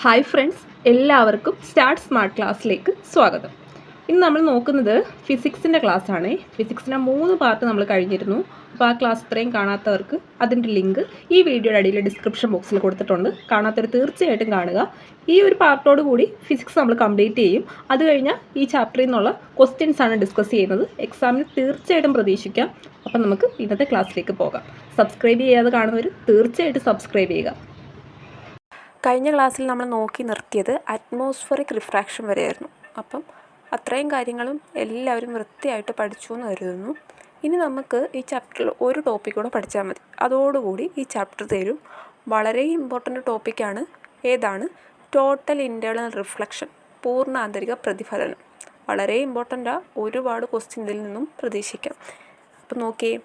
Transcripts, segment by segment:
Hi friends, എല്ലാവർക്കും start smart ക്ലാസ്സിലേക്ക് സ്വാഗതം. ഇന്ന് നമ്മൾ നോക്കുന്നത് ഫിസിക്സിൻ്റെ ക്ലാസ്സാണ്. ഫിസിക്സിൻ്റെ 3 പാർട്ട് നമ്മൾ കഴിഞ്ഞിരുന്നു. അപ്പോൾ ആ ക്ലാസ് ഇത്രയും കാണാത്തവർക്ക് അതിൻ്റെ ലിങ്ക് ഈ വീഡിയോയുടെ അടിയിൽ ഡിസ്ക്രിപ്ഷൻ ബോക്സിൽ കൊടുത്തിട്ടുണ്ട്. കാണാത്തവർ തീർച്ചയായിട്ടും കാണുക. ഈ ഒരു പാർട്ടോട് കൂടി ഫിസിക്സ് നമ്മൾ കംപ്ലീറ്റ് ചെയ്യും. അത് കഴിഞ്ഞാൽ ഈ ചാപ്റ്ററിൽ നിന്നുള്ള ക്വസ്റ്റ്യൻസ് ആണ് ഡിസ്കസ് ചെയ്യുന്നത്. എക്സാമിന് തീർച്ചയായിട്ടും പ്രതീക്ഷിക്കാം. അപ്പം നമുക്ക് ഇന്നത്തെ ക്ലാസ്സിലേക്ക് പോകാം. സബ്സ്ക്രൈബ് ചെയ്യാതെ കാണുന്നവർ തീർച്ചയായിട്ടും സബ്സ്ക്രൈബ് ചെയ്യുക. കഴിഞ്ഞ ക്ലാസ്സിൽ നമ്മൾ നോക്കി നിർത്തിയത് അറ്റ്മോസ്ഫറിക് റിഫ്രാക്ഷൻ വരെയായിരുന്നു. അപ്പം അത്രയും കാര്യങ്ങളും എല്ലാവരും വൃത്തിയായിട്ട് പഠിച്ചു എന്ന് കരുതുന്നു. ഇനി നമുക്ക് ഈ ചാപ്റ്ററിൽ ഒരു ടോപ്പിക് കൂടെ പഠിച്ചാൽ മതി. അതോടുകൂടി ഈ ചാപ്റ്റർ തീരും. വളരെ ഇമ്പോർട്ടൻ്റ് ടോപ്പിക്കാണ്. ഏതാണ്? ടോട്ടൽ ഇൻറ്റേർണൽ റിഫ്ലക്ഷൻ, പൂർണ്ണ ആന്തരിക പ്രതിഫലനം. വളരെ ഇമ്പോർട്ടൻ്റാണ്. ഒരുപാട് ക്വസ്റ്റ്യൻ ഇതിൽ നിന്നും പ്രതീക്ഷിക്കാം. അപ്പം നോക്കിയേ,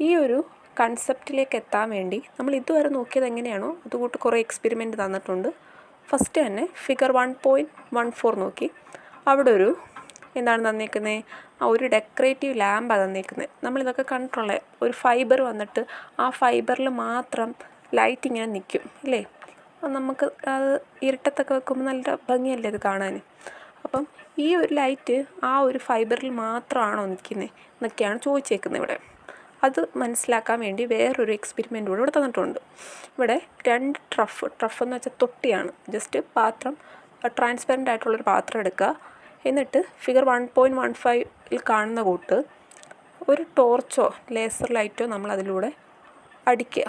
ഈ ഒരു കൺസെപ്റ്റിലേക്ക് എത്താൻ വേണ്ടി നമ്മൾ ഇതുവരെ നോക്കിയത് എങ്ങനെയാണോ അതുകൂട്ട് കുറേ എക്സ്പെരിമെൻ്റ് തന്നിട്ടുണ്ട്. ഫസ്റ്റ് തന്നെ ഫിഗർ 1.14 നോക്കി. അവിടെ എന്താണ് തന്നേക്കുന്നത്? ഒരു ഡെക്കറേറ്റീവ് ലാമ്പാണ് തന്നേക്കുന്നത്. നമ്മളിതൊക്കെ കണ്ടിട്ടുള്ള ഒരു ഫൈബർ വന്നിട്ട് ആ ഫൈബറിൽ മാത്രം ലൈറ്റ് ഇങ്ങനെ നിൽക്കും അല്ലേ? നമുക്ക് അത് ഇരുട്ടത്തൊക്കെ വെക്കുമ്പോൾ നല്ല ഭംഗിയല്ലേ ഇത് കാണാൻ. അപ്പം ഈ ഒരു ലൈറ്റ് ആ ഒരു ഫൈബറിൽ മാത്രമാണോ നിൽക്കുന്നത് എന്നൊക്കെയാണ് ചോദിച്ചേക്കുന്നത് ഇവിടെ. അത് മനസ്സിലാക്കാൻ വേണ്ടി വേറൊരു എക്സ്പെരിമെൻ്റ് കൂടെ ഇവിടെ തന്നിട്ടുണ്ട്. ഇവിടെ 2 ട്രഫ് എന്ന് വെച്ചാൽ തൊട്ടിയാണ്. ജസ്റ്റ് പാത്രം, ട്രാൻസ്പെറൻ്റ് ആയിട്ടുള്ളൊരു പാത്രം എടുക്കുക. എന്നിട്ട് ഫിഗർ 1.15 കാണുന്ന കൂട്ട് ഒരു ടോർച്ചോ ലേസർ ലൈറ്റോ നമ്മൾ അതിലൂടെ അടിക്കുക.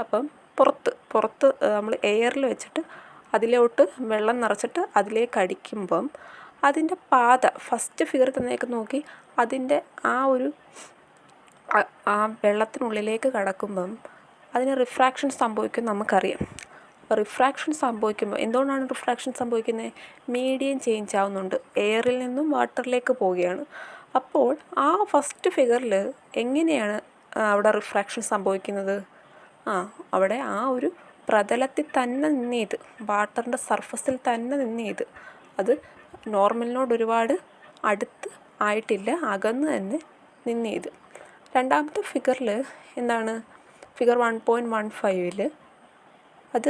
അപ്പം പുറത്ത് നമ്മൾ എയറിൽ വെച്ചിട്ട് അതിലോട്ട് വെള്ളം നിറച്ചിട്ട് അതിലേക്ക് അടിക്കുമ്പം അതിൻ്റെ പാത ഫസ്റ്റ് ഫിഗർ തന്നേക്ക് നോക്കി. അതിൻ്റെ ആ വെള്ളത്തിനുള്ളിലേക്ക് കടക്കുമ്പം അതിന് റിഫ്രാക്ഷൻ സംഭവിക്കും നമുക്കറിയാം. അപ്പോൾ റിഫ്രാക്ഷൻ സംഭവിക്കുമ്പോൾ എന്തുകൊണ്ടാണ് റിഫ്രാക്ഷൻ സംഭവിക്കുന്നത്? മീഡിയം ചേഞ്ച് ആവുന്നുണ്ട്. എയറിൽ നിന്നും വാട്ടറിലേക്ക് പോവുകയാണ്. അപ്പോൾ ആ ഫസ്റ്റ് ഫിഗറിൽ എങ്ങനെയാണ് അവിടെ റിഫ്രാക്ഷൻ സംഭവിക്കുന്നത്? അവിടെ ആ ഒരു പ്രതലത്തിൽ തന്നെ നിന്നേത്, വാട്ടറിൻ്റെ സർഫസിൽ തന്നെ നിന്നേത്. അത് നോർമലിനോട് ഒരുപാട് അടുത്ത് ആയിട്ടില്ല, അകന്ന് തന്നെ നിന്നേത്. രണ്ടാമത്തെ ഫിഗറിൽ എന്താണ്? ഫിഗർ 1.15 അത്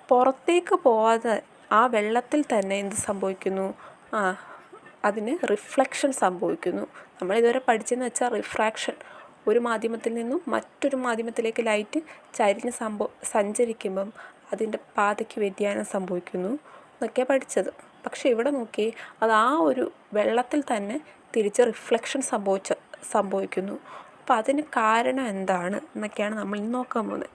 പുറത്തേക്ക് പോവാതെ ആ വെള്ളത്തിൽ തന്നെ എന്ത് സംഭവിക്കുന്നു? അതിന് റിഫ്ലക്ഷൻ സംഭവിക്കുന്നു. നമ്മളിതുവരെ പഠിച്ചതെന്ന് വെച്ചാൽ റിഫ്രാക്ഷൻ, ഒരു മാധ്യമത്തിൽ നിന്നും മറ്റൊരു മാധ്യമത്തിലേക്ക് ലൈറ്റ് ചരിഞ്ഞ് സഞ്ചരിക്കുമ്പം അതിൻ്റെ പാതയ്ക്ക് വ്യതിയാനം സംഭവിക്കുന്നു എന്നൊക്കെയാണ് പഠിച്ചത്. പക്ഷേ ഇവിടെ നോക്കി, അത് ആ ഒരു വെള്ളത്തിൽ തന്നെ തിരിച്ച് റിഫ്ലക്ഷൻ സംഭവിക്കുന്നു. അപ്പോൾ അതിന് കാരണം എന്താണ് എന്നൊക്കെയാണ് നമ്മൾ ഇന്ന് നോക്കാൻ പോകുന്നത്.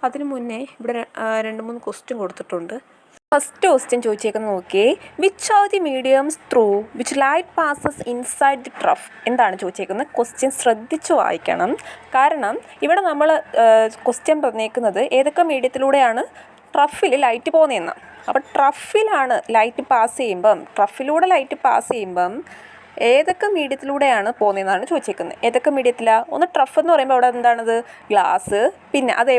അതിന് മുന്നേ ഇവിടെ 2-3 ക്വസ്റ്റ്യൻ കൊടുത്തിട്ടുണ്ട്. ഫസ്റ്റ് ക്വസ്റ്റ്യൻ ചോദിച്ചേക്കുന്നത് നോക്കിയേ, which are the mediums through which light passes inside the trough. എന്താണ് ചോദിച്ചേക്കുന്നത്? ക്വസ്റ്റ്യൻ ശ്രദ്ധിച്ചു വായിക്കണം. കാരണം ഇവിടെ നമ്മൾ ക്വസ്റ്റ്യൻ പറഞ്ഞേക്കുന്നത് ഏതൊക്കെ മീഡിയത്തിലൂടെയാണ് ട്രഫിൽ ലൈറ്റ് പോകുന്നതെന്ന്. അപ്പോൾ ട്രഫിലാണ് ലൈറ്റ് പാസ് ചെയ്യുമ്പം, ട്രഫിലൂടെ ലൈറ്റ് പാസ് ചെയ്യുമ്പം ഏതൊക്കെ മീഡിയത്തിലൂടെയാണ് പോകുന്നതെന്നാണ് ചോദിച്ചേക്കുന്നത്. ഏതൊക്കെ മീഡിയത്തിലാണ്? ഒന്ന് ട്രഫ് എന്ന് പറയുമ്പോൾ അവിടെ എന്താണത്? ഗ്ലാസ്. പിന്നെ അത്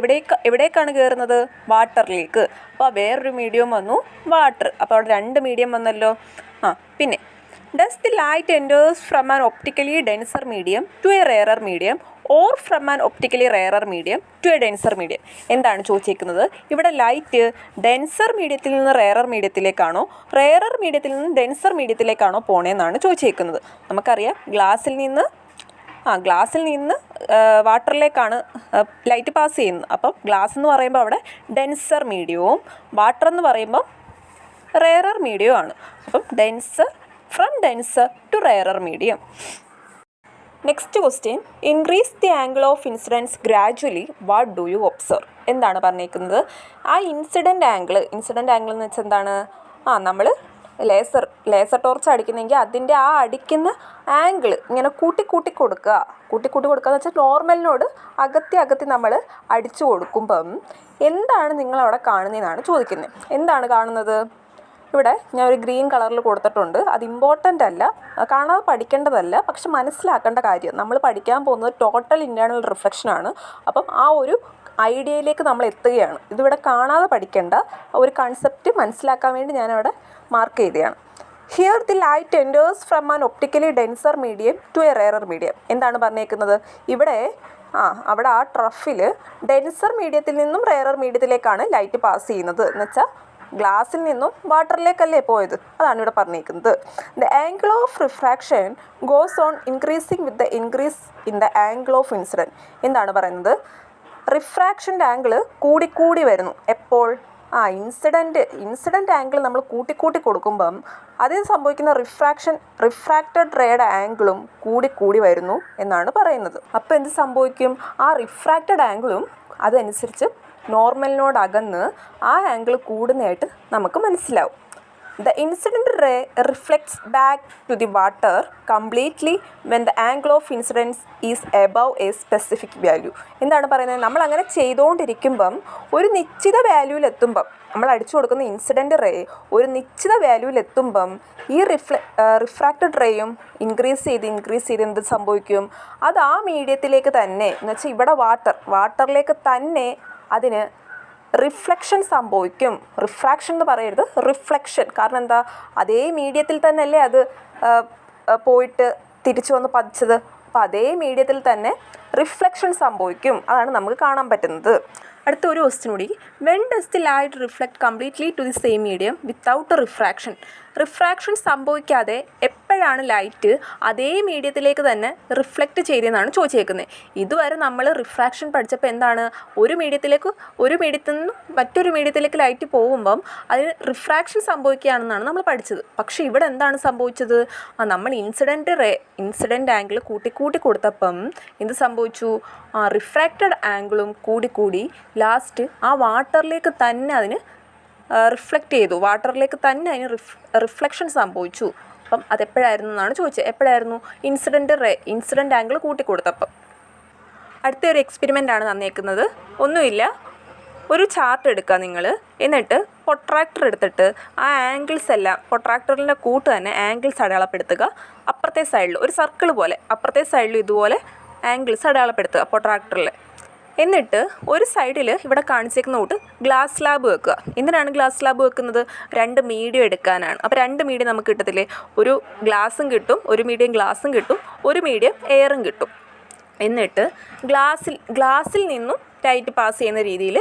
എവിടേക്കാണ് കയറുന്നത്? വാട്ടറിലേക്ക്. അപ്പോൾ വേറൊരു മീഡിയം വന്നു, വാട്ടർ. അപ്പോൾ അവിടെ 2 മീഡിയം വന്നല്ലോ. പിന്നെ does the light enters from an optically denser medium to a rarer medium or from an optically rarer medium to a denser medium. എന്താണ് ചോദിച്ചേക്കുന്നത്? ഇവിടെ ലൈറ്റ് ഡെൻസർ മീഡിയത്തിൽ നിന്ന് റെയറർ മീഡിയത്തിലേക്കാണോ, റെയറർ മീഡിയത്തിൽ നിന്ന് ഡെൻസർ മീഡിയത്തിലേക്കാണോ പോണേന്നാണ് ചോദിച്ചേക്കുന്നത്. നമുക്കറിയാം ഗ്ലാസിൽ നിന്ന് വാട്ടറിലേക്കാണ് ലൈറ്റ് പാസ് ചെയ്യുന്നത്. അപ്പം ഗ്ലാസ് എന്ന് പറയുമ്പോൾ അവിടെ ഡെൻസർ മീഡിയവും വാട്ടർ എന്ന് പറയുമ്പോൾ റെയറർ മീഡിയവും ആണ്. അപ്പം from denser to rarer medium. Next question, increase the angle of incidence gradually what do you observe. എന്താണ് പറഞ്ഞേക്കുന്നത്? ആ ഇൻസിഡൻ്റ് ആംഗിൾ എന്ന് വെച്ചാൽ എന്താണ്? നമ്മൾ ലേസർ ടോർച്ച് അടിക്കുന്നെങ്കിൽ അതിൻ്റെ ആ അടിക്കുന്ന ആംഗിൾ ഇങ്ങനെ കൂട്ടി കൊടുക്കുക എന്ന് വെച്ചാൽ നോർമലിനോട് അകത്തി നമ്മൾ അടിച്ചു കൊടുക്കുമ്പം എന്താണ് നിങ്ങളവിടെ കാണുന്നതെന്നാണ് ചോദിക്കുന്നത്. എന്താണ് കാണുന്നത്? ഇവിടെ ഞാൻ ഒരു ഗ്രീൻ കളറിൽ കൊടുത്തിട്ടുണ്ട്. അത് ഇമ്പോർട്ടൻ്റ് അല്ല, കാണാതെ പഠിക്കേണ്ടതല്ല, പക്ഷെ മനസ്സിലാക്കേണ്ട കാര്യം. നമ്മൾ പഠിക്കാൻ പോകുന്നത് ടോട്ടൽ ഇൻറ്റേർണൽ റിഫ്ലക്ഷനാണ്. അപ്പം ആ ഒരു ഐഡിയയിലേക്ക് നമ്മൾ എത്തുകയാണ്. ഇതിവിടെ കാണാതെ പഠിക്കേണ്ട ഒരു കൺസെപ്റ്റ് മനസ്സിലാക്കാൻ വേണ്ടി ഞാനവിടെ മാർക്ക് ചെയ്തതാണ്. Here the light enters from an optically denser medium to a rarer medium. എന്താണ് പറഞ്ഞേക്കുന്നത്? ഇവിടെ അവിടെ ആ ട്രഫിൽ ഡെൻസർ മീഡിയത്തിൽ നിന്നും റെയറർ മീഡിയത്തിലേക്കാണ് ലൈറ്റ് പാസ് ചെയ്യുന്നത്. എന്ന് വെച്ചാൽ ഗ്ലാസ്സിൽ നിന്നും വാട്ടറിലേക്കല്ലേ പോയത്, അതാണ് ഇവിടെ പറഞ്ഞിരിക്കുന്നത്. The angle of refraction goes on increasing with the increase in the angle of incident. എന്താണ് പറയുന്നത്? റിഫ്രാക്ഷൻ്റെ ആംഗിൾ കൂടിക്കൂടി വരുന്നു. എപ്പോൾ? ഇൻസിഡൻറ്റ് ആംഗിൾ നമ്മൾ കൂട്ടിക്കൂട്ടി കൊടുക്കുമ്പം അതിൽ സംഭവിക്കുന്ന റിഫ്രാക്റ്റഡ് റേയുടെ ആംഗിളും കൂടിക്കൂടി വരുന്നു എന്നാണ് പറയുന്നത്. അപ്പോൾ എന്ത് സംഭവിക്കും? ആ റിഫ്രാക്റ്റഡ് ആംഗിളും അതനുസരിച്ച് നോർമലിനോട് അകന്ന് ആ ആംഗിൾ കൂടുന്നതായിട്ട് നമുക്ക് മനസ്സിലാവും. The incident ray reflects back to the water completely when the angle of incidence is above a specific value. എന്താണ് പറയുന്നത്? നമ്മൾ അങ്ങനെ ചെയ്തുകൊണ്ടിരിക്കുമ്പം ഒരു നിശ്ചിത വാല്യൂവിലെത്തുമ്പം, നമ്മൾ അടിച്ചു കൊടുക്കുന്ന ഇൻസിഡൻറ്റ് റേ ഒരു നിശ്ചിത വാല്യൂവിലെത്തുമ്പം ഈ റിഫ്രാക്റ്റഡ് റേയും ഇൻക്രീസ് ചെയ്ത് എന്ത് സംഭവിക്കും? അത് ആ മീഡിയത്തിലേക്ക് തന്നെ, എന്ന് വെച്ചാൽ ഇവിടെ വാട്ടറിലേക്ക് തന്നെ അതിന് റിഫ്ലക്ഷൻ സംഭവിക്കും. റിഫ്രാക്ഷൻ എന്ന് പറയരുത്, റിഫ്ലക്ഷൻ. കാരണം എന്താ? അതേ മീഡിയത്തിൽ തന്നെയല്ലേ അത് പോയിട്ട് തിരിച്ചു വന്ന് പതിച്ചത്. അപ്പോൾ അതേ മീഡിയത്തിൽ തന്നെ റിഫ്ലക്ഷൻ സംഭവിക്കും. അതാണ് നമുക്ക് കാണാൻ പറ്റുന്നത്. അടുത്ത ഒരു ക്വസ്റ്റ്യൻ കൂടി. When does the light reflect completely to the same medium without refraction? Refraction സംഭവിക്കാതെ എപ്പോഴാണ് ലൈറ്റ് അതേ മീഡിയത്തിലേക്ക് തന്നെ റിഫ്ലക്റ്റ് ചെയ്തതെന്നാണ് ചോദിച്ചേക്കുന്നത്. ഇതുവരെ നമ്മൾ റിഫ്രാക്ഷൻ പഠിച്ചപ്പോൾ എന്താണ്? ഒരു മീഡിയത്തിൽ നിന്നും മറ്റൊരു മീഡിയത്തിലേക്ക് ലൈറ്റ് പോകുമ്പം അതിന് റിഫ്രാക്ഷൻ സംഭവിക്കുകയാണെന്നാണ് നമ്മൾ പഠിച്ചത്. പക്ഷേ ഇവിടെ എന്താണ് സംഭവിച്ചത്? നമ്മൾ ഇൻസിഡൻറ്റ് ആംഗിൾ കൂട്ടി കൊടുത്തപ്പം എന്ത് സംഭവിച്ചു? റിഫ്രാക്റ്റഡ് ആംഗിളും കൂടി ലാസ്റ്റ് ആ വാട്ടറിലേക്ക് തന്നെ അതിന് റിഫ്ലക്റ്റ് ചെയ്തു. വാട്ടറിലേക്ക് തന്നെ അതിന് റിഫ്ലക്ഷൻ സംഭവിച്ചു. അപ്പം അതെപ്പോഴായിരുന്നു എന്നാണ് ചോദിച്ചത്. എപ്പോഴായിരുന്നു? ഇൻസിഡൻറ്റ് ആംഗിൾ കൂട്ടിക്കൊടുത്തപ്പം. അടുത്ത ഒരു എക്സ്പെരിമെൻ്റ് ആണ് തന്നേക്കുന്നത്. ഒന്നുമില്ല, ഒരു ചാർട്ട് എടുക്കുക നിങ്ങൾ. എന്നിട്ട് പ്രൊട്രാക്ടർ എടുത്തിട്ട് ആ ആംഗിൾസ് എല്ലാം പ്രൊട്രാക്ടറിൻ്റെ കൂട്ട് തന്നെ ആംഗിൾസ് അടയാളപ്പെടുത്തുക. അപ്പുറത്തെ സൈഡിൽ ഒരു സർക്കിൾ പോലെ, അപ്പുറത്തെ സൈഡിൽ ഇതുപോലെ ആംഗിൾസ് അടയാളപ്പെടുത്തുക പ്രൊട്രാക്ടറിൽ. എന്നിട്ട് ഒരു സൈഡിൽ ഇവിടെ കാണിച്ചേക്കുന്ന കൂട്ട് ഗ്ലാസ് സ്ലാബ് വെക്കുക. എന്തിനാണ് ഗ്ലാസ് സ്ലാബ് വെക്കുന്നത്? 2 മീഡിയം എടുക്കാനാണ്. അപ്പോൾ 2 മീഡിയം നമുക്ക് കിട്ടത്തില്ലേ? ഒരു ഗ്ലാസും കിട്ടും, ഒരു മീഡിയം ഗ്ലാസും കിട്ടും, ഒരു മീഡിയം എയറും കിട്ടും. എന്നിട്ട് ഗ്ലാസ്സിൽ നിന്നും ലൈറ്റ് പാസ് ചെയ്യുന്ന രീതിയിൽ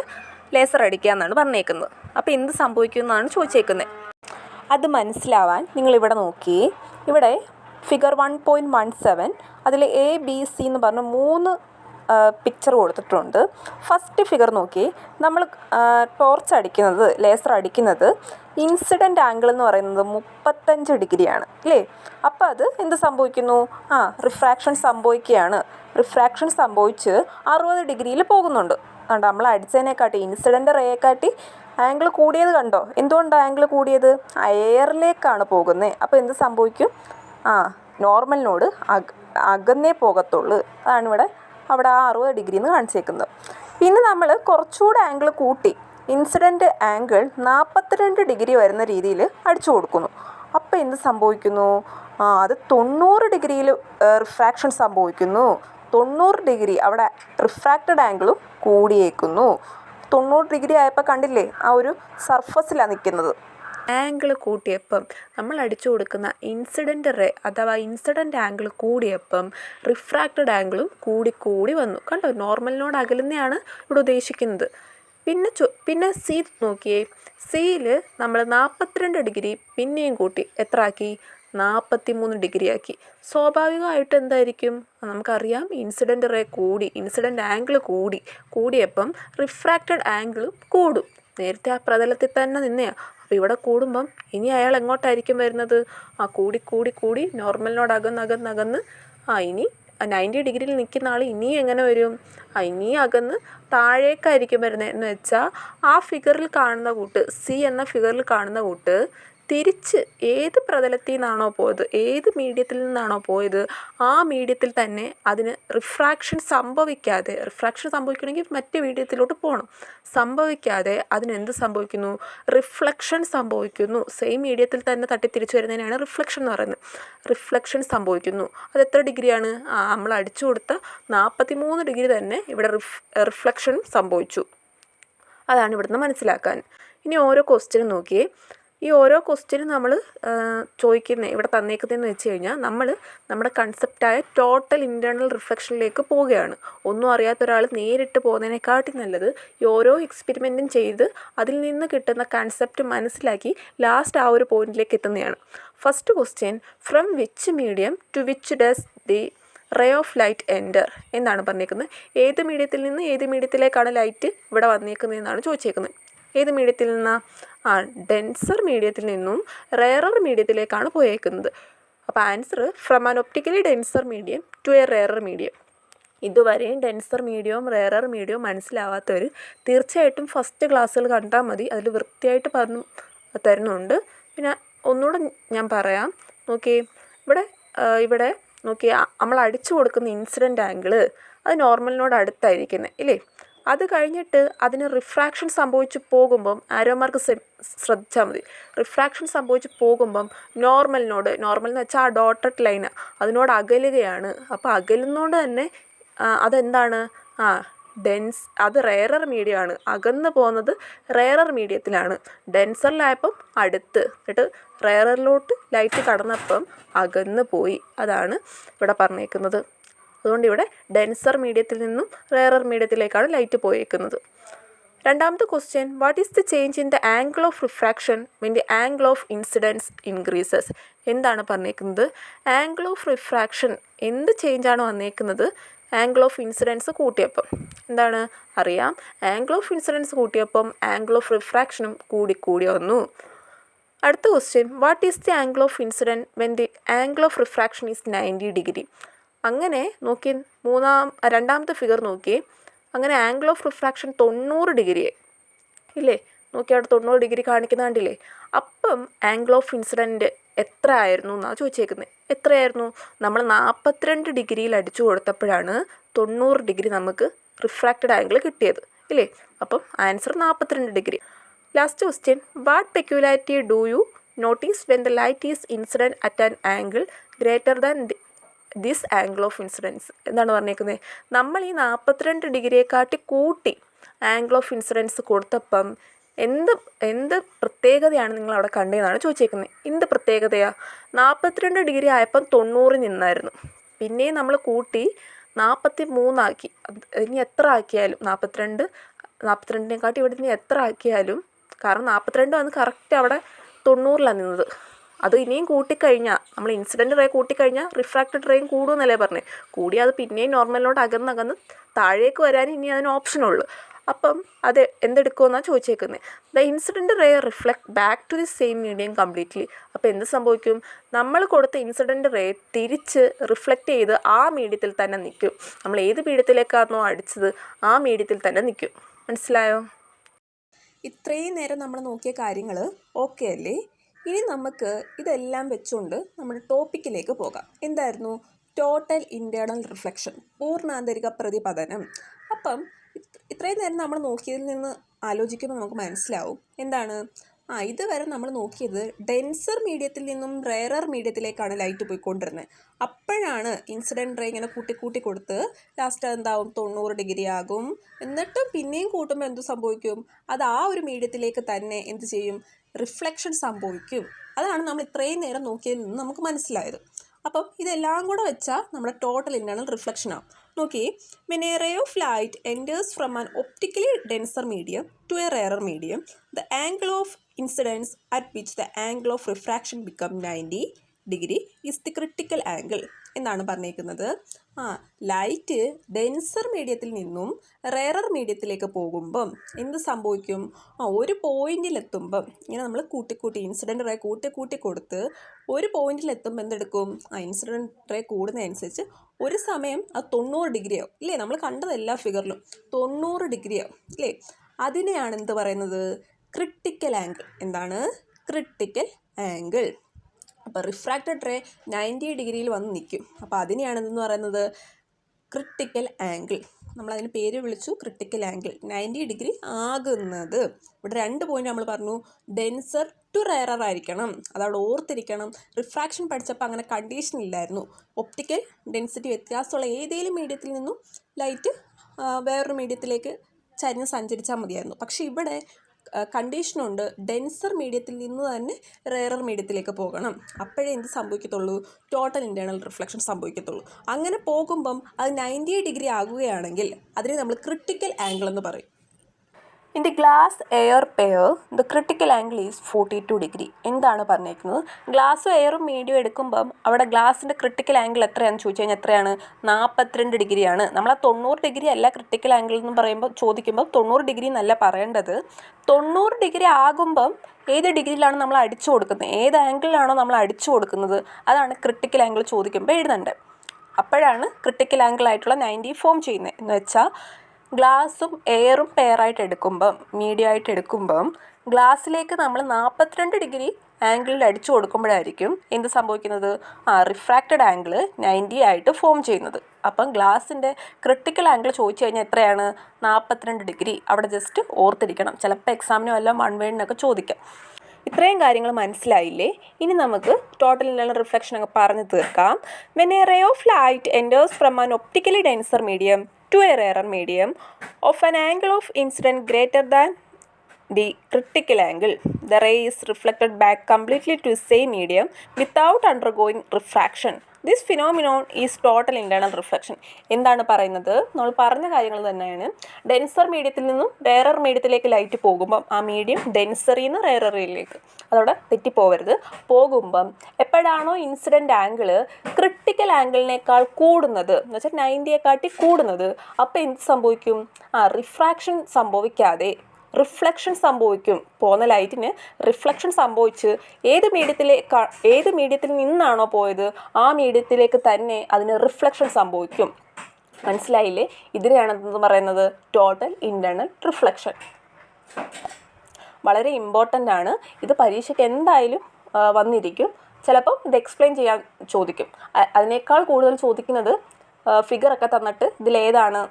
ലേസർ അടിക്കുക എന്നാണ് പറഞ്ഞേക്കുന്നത്. അപ്പോൾ എന്ത് സംഭവിക്കുമെന്നാണ് ചോദിച്ചേക്കുന്നത്. അത് മനസ്സിലാവാൻ നിങ്ങളിവിടെ നോക്കി. ഇവിടെ ഫിഗർ 1.17 അതിൽ ABC എന്ന് പറഞ്ഞ 3 പിക്ചർ കൊടുത്തിട്ടുണ്ട്. ഫസ്റ്റ് ഫിഗർ നോക്കി. നമ്മൾ ടോർച്ച് അടിക്കുന്നത്, ലേസർ അടിക്കുന്നത് ഇൻസിഡൻറ്റ് ആംഗിൾ എന്ന് പറയുന്നത് 35 ഡിഗ്രിയാണ് അല്ലേ? അപ്പോൾ അത് എന്ത് സംഭവിക്കുന്നു? റിഫ്രാക്ഷൻ സംഭവിക്കുകയാണ്. റിഫ്രാക്ഷൻ സംഭവിച്ച് 60 ഡിഗ്രിയിൽ പോകുന്നുണ്ട്. കണ്ടോ? നമ്മൾ അടിച്ചതിനെക്കാട്ടി ഇൻസിഡൻറ്റ് റേയെക്കാട്ടി ആംഗിൾ കൂടിയത് കണ്ടോ? എന്തുകൊണ്ടാണ് ആംഗിൾ കൂടിയത്? എയറിലേക്കാണ് പോകുന്നത്. അപ്പോൾ എന്ത് സംഭവിക്കും? നോർമലിനോട് അകന്നേ പോകത്തുള്ളൂ. അതാണ് അവിടെ 60 ഡിഗ്രി എന്ന് കാണിച്ചേക്കുന്നത്. പിന്നെ നമ്മൾ കുറച്ചുകൂടെ ആംഗിൾ കൂട്ടി ഇൻസിഡൻറ്റ് ആംഗിൾ 42 ഡിഗ്രി വരുന്ന രീതിയിൽ അടിച്ചു കൊടുക്കുന്നു. അപ്പോൾ എന്ത് സംഭവിക്കുന്നു? അത് 90 ഡിഗ്രിയിൽ റിഫ്രാക്ഷൻ സംഭവിക്കുന്നു. 90 ഡിഗ്രി അവിടെ റിഫ്രാക്റ്റഡ് ആംഗിളും കൂടിയേക്കുന്നു. 90 ഡിഗ്രി ആയപ്പോൾ കണ്ടില്ലേ, ആ ഒരു സർഫസിലാണ് നിൽക്കുന്നത്. ആംഗിൾ കൂട്ടിയപ്പം നമ്മൾ അടിച്ചു കൊടുക്കുന്ന ഇൻസിഡൻറ്റ് റേ അഥവാ ഇൻസിഡൻറ്റ് ആംഗിൾ കൂടിയപ്പം റിഫ്രാക്റ്റഡ് ആംഗിളും കൂടി വന്നു. കണ്ടോ? നോർമലിനോട് അകലുന്നതാണ് ഇവിടെ ഉദ്ദേശിക്കുന്നത്. പിന്നെ സി നോക്കിയേ. സിയിൽ നമ്മൾ 42 ഡിഗ്രി പിന്നെയും കൂട്ടി എത്ര ആക്കി? 43 ഡിഗ്രി ആക്കി. സ്വാഭാവികമായിട്ട് എന്തായിരിക്കും? നമുക്കറിയാം ഇൻസിഡൻറ്റ് റേ ഇൻസിഡൻറ്റ് ആംഗിൾ കൂടിയപ്പം റിഫ്രാക്റ്റഡ് ആംഗിളും കൂടും. നേരത്തെ ആ പ്രതലത്തിൽ തന്നെ നിന്നെയാണ്. അപ്പോൾ ഇവിടെ കൂടുമ്പം ഇനി അയാൾ എങ്ങോട്ടായിരിക്കും വരുന്നത്? കൂടി നോർമലിനോട് അകന്ന് ഇനി 90 ഡിഗ്രിയിൽ നിൽക്കുന്ന ആൾ ഇനി എങ്ങനെ വരും? ഇനി അകന്ന് താഴേക്കായിരിക്കും വരുന്നത്. എന്ന് വെച്ചാൽ ആ ഫിഗറിൽ കാണുന്ന കൂട്ട്, സി എന്ന ഫിഗറിൽ കാണുന്ന കൂട്ട് തിരിച്ച് ഏത് പ്രതലത്തിൽ നിന്നാണോ പോയത്, ഏത് മീഡിയത്തിൽ നിന്നാണോ പോയത്, ആ മീഡിയത്തിൽ തന്നെ അതിന് റിഫ്രാക്ഷൻ സംഭവിക്കണമെങ്കിൽ മറ്റു മീഡിയത്തിലോട്ട് പോകണം. സംഭവിക്കാതെ അതിനെന്ത് സംഭവിക്കുന്നു? റിഫ്ലക്ഷൻ സംഭവിക്കുന്നു. സെയിം മീഡിയത്തിൽ തന്നെ തട്ടി തിരിച്ചു വരുന്നതിനാണ് റിഫ്ലക്ഷൻ എന്ന് പറയുന്നത്. റിഫ്ലക്ഷൻ സംഭവിക്കുന്നു. അത് എത്ര ഡിഗ്രിയാണ്? നമ്മൾ അടിച്ചു കൊടുത്ത 43 ഡിഗ്രി തന്നെ ഇവിടെ റിഫ്ലക്ഷൻ സംഭവിച്ചു. അതാണ് ഇവിടുന്ന് മനസ്സിലാക്കാൻ. ഇനി ഓരോ ക്വസ്റ്റ്യനും നോക്കിയേ. ഈ ഓരോ ക്വസ്റ്റ്യനും നമ്മൾ ചോദിക്കുന്നത് ഇവിടെ തന്നേക്കുന്നതെന്ന് വെച്ച് കഴിഞ്ഞാൽ നമ്മൾ നമ്മുടെ കൺസെപ്റ്റായ ടോട്ടൽ ഇൻറ്റേർണൽ റിഫ്ലക്ഷനിലേക്ക് പോവുകയാണ്. ഒന്നും അറിയാത്ത ഒരാൾ നേരിട്ട് പോകുന്നതിനെക്കാട്ടി നല്ലത് ഈ ഓരോ എക്സ്പെരിമെൻറ്റും ചെയ്ത് അതിൽ നിന്ന് കിട്ടുന്ന കൺസെപ്റ്റ് മനസ്സിലാക്കി ലാസ്റ്റ് ആ ഒരു പോയിന്റിലേക്ക് എത്തുന്നതാണ്. First question, from which medium to which does the ray of light enter എന്നാണ് പറഞ്ഞേക്കുന്നത്. ഏത് മീഡിയത്തിൽ നിന്ന് ഏത് മീഡിയത്തിലേക്കാണ് ലൈറ്റ് ഇവിടെ വന്നേക്കുന്നതെന്നാണ് ചോദിച്ചേക്കുന്നത്. ഏത് മീഡിയത്തിൽ നിന്നാണ്? ഡെൻസർ മീഡിയത്തിൽ നിന്നും റെയറർ മീഡിയത്തിലേക്കാണ് പോയേക്കുന്നത്. അപ്പോൾ answer from an optically denser medium to a rarer medium. ഇതുവരെയും ഡെൻസർ മീഡിയവും റെയറർ മീഡിയവും മനസ്സിലാവാത്തവർ തീർച്ചയായിട്ടും ഫസ്റ്റ് ക്ലാസ്സുകൾ കണ്ടാൽ മതി. അതിൽ വൃത്തിയായിട്ട് പറഞ്ഞു തരുന്നുണ്ട്. പിന്നെ ഒന്നുകൂടെ ഞാൻ പറയാം. നോക്കിയേ, ഇവിടെ നോക്കിയേ, നമ്മൾ അടിച്ചു കൊടുക്കുന്ന ഇൻസിഡൻ്റ് ആംഗിൾ അത് നോർമലിനോട് അടുത്തായിരിക്കുന്നത് ഇല്ലേ? അത് കഴിഞ്ഞിട്ട് അതിന് റിഫ്രാക്ഷൻ സംഭവിച്ച് പോകുമ്പം ആരോ മാർക്ക് ശ്രദ്ധിച്ചാൽ മതി. റിഫ്രാക്ഷൻ സംഭവിച്ച് പോകുമ്പം നോർമൽ എന്ന് വെച്ചാൽ ആ ഡോട്ടഡ് ലൈന് അതിനോട് അകലുകയാണ്. അപ്പോൾ അകലുന്നതുകൊണ്ട് തന്നെ അതെന്താണ്? അത് റെയറർ മീഡിയമാണ്. അകന്ന് പോകുന്നത് റെയറർ മീഡിയത്തിലാണ്. ഡെൻസറിലായപ്പം അടുത്ത്, എന്നിട്ട് റെയറിലോട്ട് ലൈറ്റ് കടന്നപ്പം അകന്ന് പോയി. അതാണ് ഇവിടെ പറഞ്ഞേക്കുന്നത്. അതുകൊണ്ട് ഇവിടെ ഡെൻസർ മീഡിയത്തിൽ നിന്നും റെയറർ മീഡിയത്തിലേക്കാണ് ലൈറ്റ് പോയേക്കുന്നത്. രണ്ടാമത്തെ question, what is the change in the angle of refraction when the angle of incidence increases? എന്താണ് പറഞ്ഞേക്കുന്നത്? ആംഗിൾ ഓഫ് റിഫ്രാക്ഷൻ എന്ത് ചേഞ്ചാണ് വന്നേക്കുന്നത്? ആംഗിൾ ഓഫ് ഇൻസിഡൻസ് കൂട്ടിയപ്പം. എന്താണ് അറിയാം? ആംഗിൾ ഓഫ് ഇൻസിഡൻസ് കൂട്ടിയപ്പം ആംഗിൾ ഓഫ് റിഫ്രാക്ഷനും കൂടി വന്നു. അടുത്ത question, what is the angle of incident when the angle of refraction is 90 degree? അങ്ങനെ നോക്കി രണ്ടാമത്തെ ഫിഗർ നോക്കി. അങ്ങനെ ആംഗിൾ ഓഫ് റിഫ്രാക്ഷൻ 90 ഡിഗ്രി ഇല്ലേ? നോക്കി അവിടെ 90 ഡിഗ്രി കാണിക്കുന്ന കണ്ടില്ലേ? അപ്പം ആംഗിൾ ഓഫ് ഇൻസിഡൻറ്റ് എത്ര ആയിരുന്നു എന്നാണ് ചോദിച്ചേക്കുന്നത്. എത്രയായിരുന്നു? നമ്മൾ 42 ഡിഗ്രിയിൽ അടിച്ചു കൊടുത്തപ്പോഴാണ് 90 ഡിഗ്രി നമുക്ക് റിഫ്രാക്റ്റഡ് ആംഗിൾ കിട്ടിയത് ഇല്ലേ? അപ്പം answer 42 degree. Last question, what peculiarity do you notice when the light is incident at an angle greater than this angle of incidents? എന്താണ് പറഞ്ഞേക്കുന്നത്? നമ്മൾ ഈ 42 ഡിഗ്രിയെക്കാട്ടി കൂട്ടി ആംഗിൾ ഓഫ് ഇൻസിഡൻസ് കൊടുത്തപ്പം എന്ത് പ്രത്യേകതയാണ് നിങ്ങൾ അവിടെ കണ്ടതെന്നാണ് ചോദിച്ചേക്കുന്നത്. എന്ത് പ്രത്യേകതയാണ്? 42 ഡിഗ്രി ആയപ്പം 90 നിന്നായിരുന്നു. പിന്നെയും നമ്മൾ കൂട്ടി 43 ആക്കി. ഇനി എത്ര ആക്കിയാലും 42-നെക്കാട്ടി ഇവിടെ ഇനി എത്ര ആക്കിയാലും, കാരണം 42 വന്ന് കറക്റ്റ് അവിടെ 90-ലാണ് നിന്നത്. അത് ഇനിയും കൂട്ടിക്കഴിഞ്ഞാൽ, നമ്മൾ ഇൻസിഡൻറ്റ് റേ കൂട്ടിക്കഴിഞ്ഞാൽ റിഫ്രാക്റ്റഡ് റേയും കൂടുമെന്നല്ലേ പറഞ്ഞത്. കൂടി അത് പിന്നെയും നോർമലിനോട് അകന്ന് താഴേക്ക് വരാൻ ഇനി അതിന് ഓപ്ഷനുള്ളൂ. അപ്പം അത് എന്തെടുക്കുമെന്നാണ് ചോദിച്ചേക്കുന്നത്. The incident ray reflect back to the same medium completely. അപ്പോൾ എന്ത് സംഭവിക്കും? നമ്മൾ കൊടുത്ത ഇൻസിഡൻറ്റ് റേ തിരിച്ച് റിഫ്ലക്റ്റ് ചെയ്ത് ആ മീഡിയത്തിൽ തന്നെ നിൽക്കും. നമ്മൾ ഏത് മീഡിയത്തിലേക്കാണോ അടിച്ചത് ആ മീഡിയത്തിൽ തന്നെ നിൽക്കും. മനസ്സിലായോ? ഇത്രയും നേരം നമ്മൾ നോക്കിയ കാര്യങ്ങൾ ഓക്കെ അല്ലേ? ഇനി നമുക്ക് ഇതെല്ലാം വെച്ചുകൊണ്ട് നമ്മുടെ ടോപ്പിക്കിലേക്ക് പോകാം. എന്തായിരുന്നു? ടോട്ടൽ ഇൻറ്റേർണൽ റിഫ്ലക്ഷൻ, പൂർണ്ണാന്തരിക പ്രതിപതനം. അപ്പം ഇത്രയും നേരം നമ്മൾ നോക്കിയതിൽ നിന്ന് ആലോചിക്കുമ്പോൾ നമുക്ക് മനസ്സിലാവും എന്താണ്? ഇതുവരെ നമ്മൾ നോക്കിയത് ഡെൻസർ മീഡിയത്തിൽ നിന്നും റെയറർ മീഡിയത്തിലേക്കാണ് ലൈറ്റ് പോയിക്കൊണ്ടിരുന്നത്. അപ്പോഴാണ് ഇൻസിഡൻറ്റ് റേ ഇങ്ങനെ കൂട്ടി കൊടുത്ത് ലാസ്റ്റ് എന്താവും? 90 ഡിഗ്രി ആകും. എന്നിട്ടും പിന്നെയും കൂട്ടുമ്പോൾ എന്ത് സംഭവിക്കും? അത് ആ ഒരു മീഡിയത്തിലേക്ക് തന്നെ എന്ത് ചെയ്യും? റിഫ്ലക്ഷൻ സംഭവിക്കും. അതാണ് നമ്മൾ ഇത്രയും നേരം നോക്കിയതിൽ നിന്ന് നമുക്ക് മനസ്സിലായത്. അപ്പം ഇതെല്ലാം കൂടെ വെച്ചാൽ നമ്മുടെ ടോട്ടൽ ഇൻറ്റേർണൽ റിഫ്ലക്ഷൻ ആവും. നോക്കി, when a ray of light enters from an optically denser medium to a rarer medium, the angle of incidence at which the angle of refraction become 90 degree is the critical angle എന്നാണ് പറഞ്ഞേക്കുന്നത്. Light denser മീഡിയത്തിൽ നിന്നും rarer മീഡിയത്തിലേക്ക് പോകുമ്പം എന്ത് സംഭവിക്കും? ഒരു പോയിന്റിലെത്തുമ്പം ഇങ്ങനെ നമ്മൾ കൂട്ടി ഇൻസിഡൻറ്റ് റേ കൂട്ടി കൊടുത്ത് ഒരു പോയിന്റിലെത്തുമ്പോൾ എന്തെടുക്കും? ഇൻസിഡൻറ്റ് റേ കൂടുന്നതനുസരിച്ച് ഒരു സമയം അത് 90 ഡിഗ്രിയാവും ഇല്ലേ? നമ്മൾ കണ്ടത് എല്ലാ ഫിഗറിലും 90 ഡിഗ്രിയാവും ഇല്ലേ? അതിനെയാണ് എന്ത് പറയുന്നത്? Critical angle. എന്താണ്? Critical angle. അപ്പോൾ റിഫ്രാക്റ്റഡ് റേ 90 ഡിഗ്രിയിൽ വന്ന് നിൽക്കും. അപ്പോൾ അതിനെയാണ് എന്തെന്ന് പറയുന്നത്? Critical angle. നമ്മളതിന് പേര് വിളിച്ചു ക്രിട്ടിക്കൽ ആംഗിൾ. 90 ഡിഗ്രി ആകുന്നത്. ഇവിടെ 2 പോയിന്റ് നമ്മൾ പറഞ്ഞു. ഡെൻസർ ടു റെയറർ ആയിരിക്കണം, അതവിടെ ഓർത്തിരിക്കണം. റിഫ്രാക്ഷൻ പഠിച്ചപ്പോൾ അങ്ങനെ കണ്ടീഷൻ ഇല്ലായിരുന്നു. ഒപ്റ്റിക്കൽ ഡെൻസിറ്റി വ്യത്യാസമുള്ള ഏതെങ്കിലും മീഡിയത്തിൽ നിന്നും ലൈറ്റ് വേറൊരു മീഡിയത്തിലേക്ക് ചരിഞ്ഞ് സഞ്ചരിച്ചാൽ മതിയായിരുന്നു. പക്ഷേ ഇവിടെ കണ്ടീഷനുണ്ട്, ഡെൻസർ മീഡിയത്തിൽ നിന്ന് തന്നെ റെയറർ മീഡിയത്തിലേക്ക് പോകണം. അപ്പോഴേ എന്ത് സംഭവിക്കത്തുള്ളൂ, ടോട്ടൽ ഇൻറ്റേർണൽ റിഫ്ലക്ഷൻ സംഭവിക്കത്തുള്ളൂ. അങ്ങനെ പോകുമ്പം അത് 90 ഡിഗ്രി ആകുകയാണെങ്കിൽ അതിനെ നമ്മൾ ക്രിട്ടിക്കൽ ആംഗിൾ എന്ന് പറയും. In the glass air pair the critical angle is 42 degree. എന്താണ് പറഞ്ഞേക്കുന്നത്? ഗ്ലാസ്സും എയറും മീഡിയം എടുക്കുമ്പം അവിടെ ഗ്ലാസിൻ്റെ ക്രിട്ടിക്കൽ ആംഗിൾ എത്രയാണെന്ന് ചോദിച്ചു കഴിഞ്ഞാൽ എത്രയാണ്? 42 ഡിഗ്രിയാണ്. നമ്മൾ ആ 90 ഡിഗ്രി അല്ല ക്രിട്ടിക്കൽ ആംഗിൾ എന്ന് പറയുമ്പോൾ ചോദിക്കുമ്പോൾ 90 ഡിഗ്രി എന്നല്ല പറയേണ്ടത്. 90 ഡിഗ്രി ആകുമ്പം ഏത് ഡിഗ്രിയിലാണ് നമ്മൾ അടിച്ചു കൊടുക്കുന്നത്, ഏത് ആംഗിളിലാണോ നമ്മൾ അടിച്ചു കൊടുക്കുന്നത്, അതാണ് ക്രിട്ടിക്കൽ ആംഗിൾ ചോദിക്കുമ്പോൾ എഴുതേണ്ടത്. അപ്പോഴാണ് ക്രിട്ടിക്കൽ ആംഗിൾ ആയിട്ടുള്ള 90 ഫോം ചെയ്യുന്നത്. എന്ന് വെച്ചാൽ ഗ്ലാസും എയറും പെയറായിട്ട് എടുക്കുമ്പം, മീഡിയം ആയിട്ട് എടുക്കുമ്പം ഗ്ലാസ്സിലേക്ക് നമ്മൾ 42 ഡിഗ്രി ആംഗിളിൽ അടിച്ചു കൊടുക്കുമ്പോഴായിരിക്കും എന്ത് സംഭവിക്കുന്നത്, റിഫ്രാക്റ്റഡ് ആംഗിൾ 90 ആയിട്ട് ഫോം ചെയ്യുന്നത്. അപ്പം ഗ്ലാസിൻ്റെ ക്രിട്ടിക്കൽ ആംഗിൾ ചോദിച്ചു കഴിഞ്ഞാൽ എത്രയാണ്? 42 ഡിഗ്രി. അവിടെ ജസ്റ്റ് ഓർത്തിരിക്കണം. ചിലപ്പോൾ എക്സാമിനോ എല്ലാം 1 വേർഡിനൊക്കെ ചോദിക്കാം. ഇത്രയും കാര്യങ്ങൾ മനസ്സിലായില്ലേ? ഇനി നമുക്ക് ടോട്ടൽ ഇൻറ്റേർണൽ റിഫ്ലക്ഷൻ അങ്ങ് പറഞ്ഞു തീർക്കാം. When a ray of light enters from an optically denser medium to a rarer medium of an angle of incidence greater than the critical angle, the ray is reflected back completely to the same medium without undergoing refraction. This phenomenon is total internal reflection. എന്താണ് പറയുന്നത്? നമ്മൾ പറഞ്ഞ കാര്യങ്ങൾ തന്നെയാണ്. Denser മീഡിയത്തിൽ നിന്നും rarer മീഡിയത്തിലേക്ക് light പോകുമ്പം ആ മീഡിയം ഡെൻസറിൽ നിന്ന് റെയററിലേക്ക്, അതോടെ തെറ്റിപ്പോവരുത്, പോകുമ്പം എപ്പോഴാണോ ഇൻസിഡൻറ്റ് ആംഗിള് ക്രിട്ടിക്കൽ ആംഗിളിനേക്കാൾ കൂടുന്നത്, എന്ന് വെച്ചാൽ 90യെക്കാട്ടി കൂടുന്നത്, അപ്പോൾ എന്ത് സംഭവിക്കും? റിഫ്രാക്ഷൻ സംഭവിക്കാതെ റിഫ്ലക്ഷൻ സംഭവിക്കും. പോകുന്ന ലൈറ്റിന് റിഫ്ലക്ഷൻ സംഭവിച്ച് ഏത് മീഡിയത്തിൽ നിന്നാണോ പോയത് ആ മീഡിയത്തിലേക്ക് തന്നെ അതിന് റിഫ്ലക്ഷൻ സംഭവിക്കും. മനസ്സിലായില്ലേ? ഇതിനെയാണ് എന്തെന്ന് പറയുന്നത്? Total internal reflection. വളരെ ഇമ്പോർട്ടൻ്റ് ആണ്. ഇത് പരീക്ഷയ്ക്ക് എന്തായാലും വന്നിരിക്കും. ചിലപ്പം ഇത് എക്സ്പ്ലെയിൻ ചെയ്യാൻ ചോദിക്കും. അതിനേക്കാൾ കൂടുതൽ ചോദിക്കുന്നത് ഫിഗറൊക്കെ തന്നിട്ട് ഇതിലേതാണ്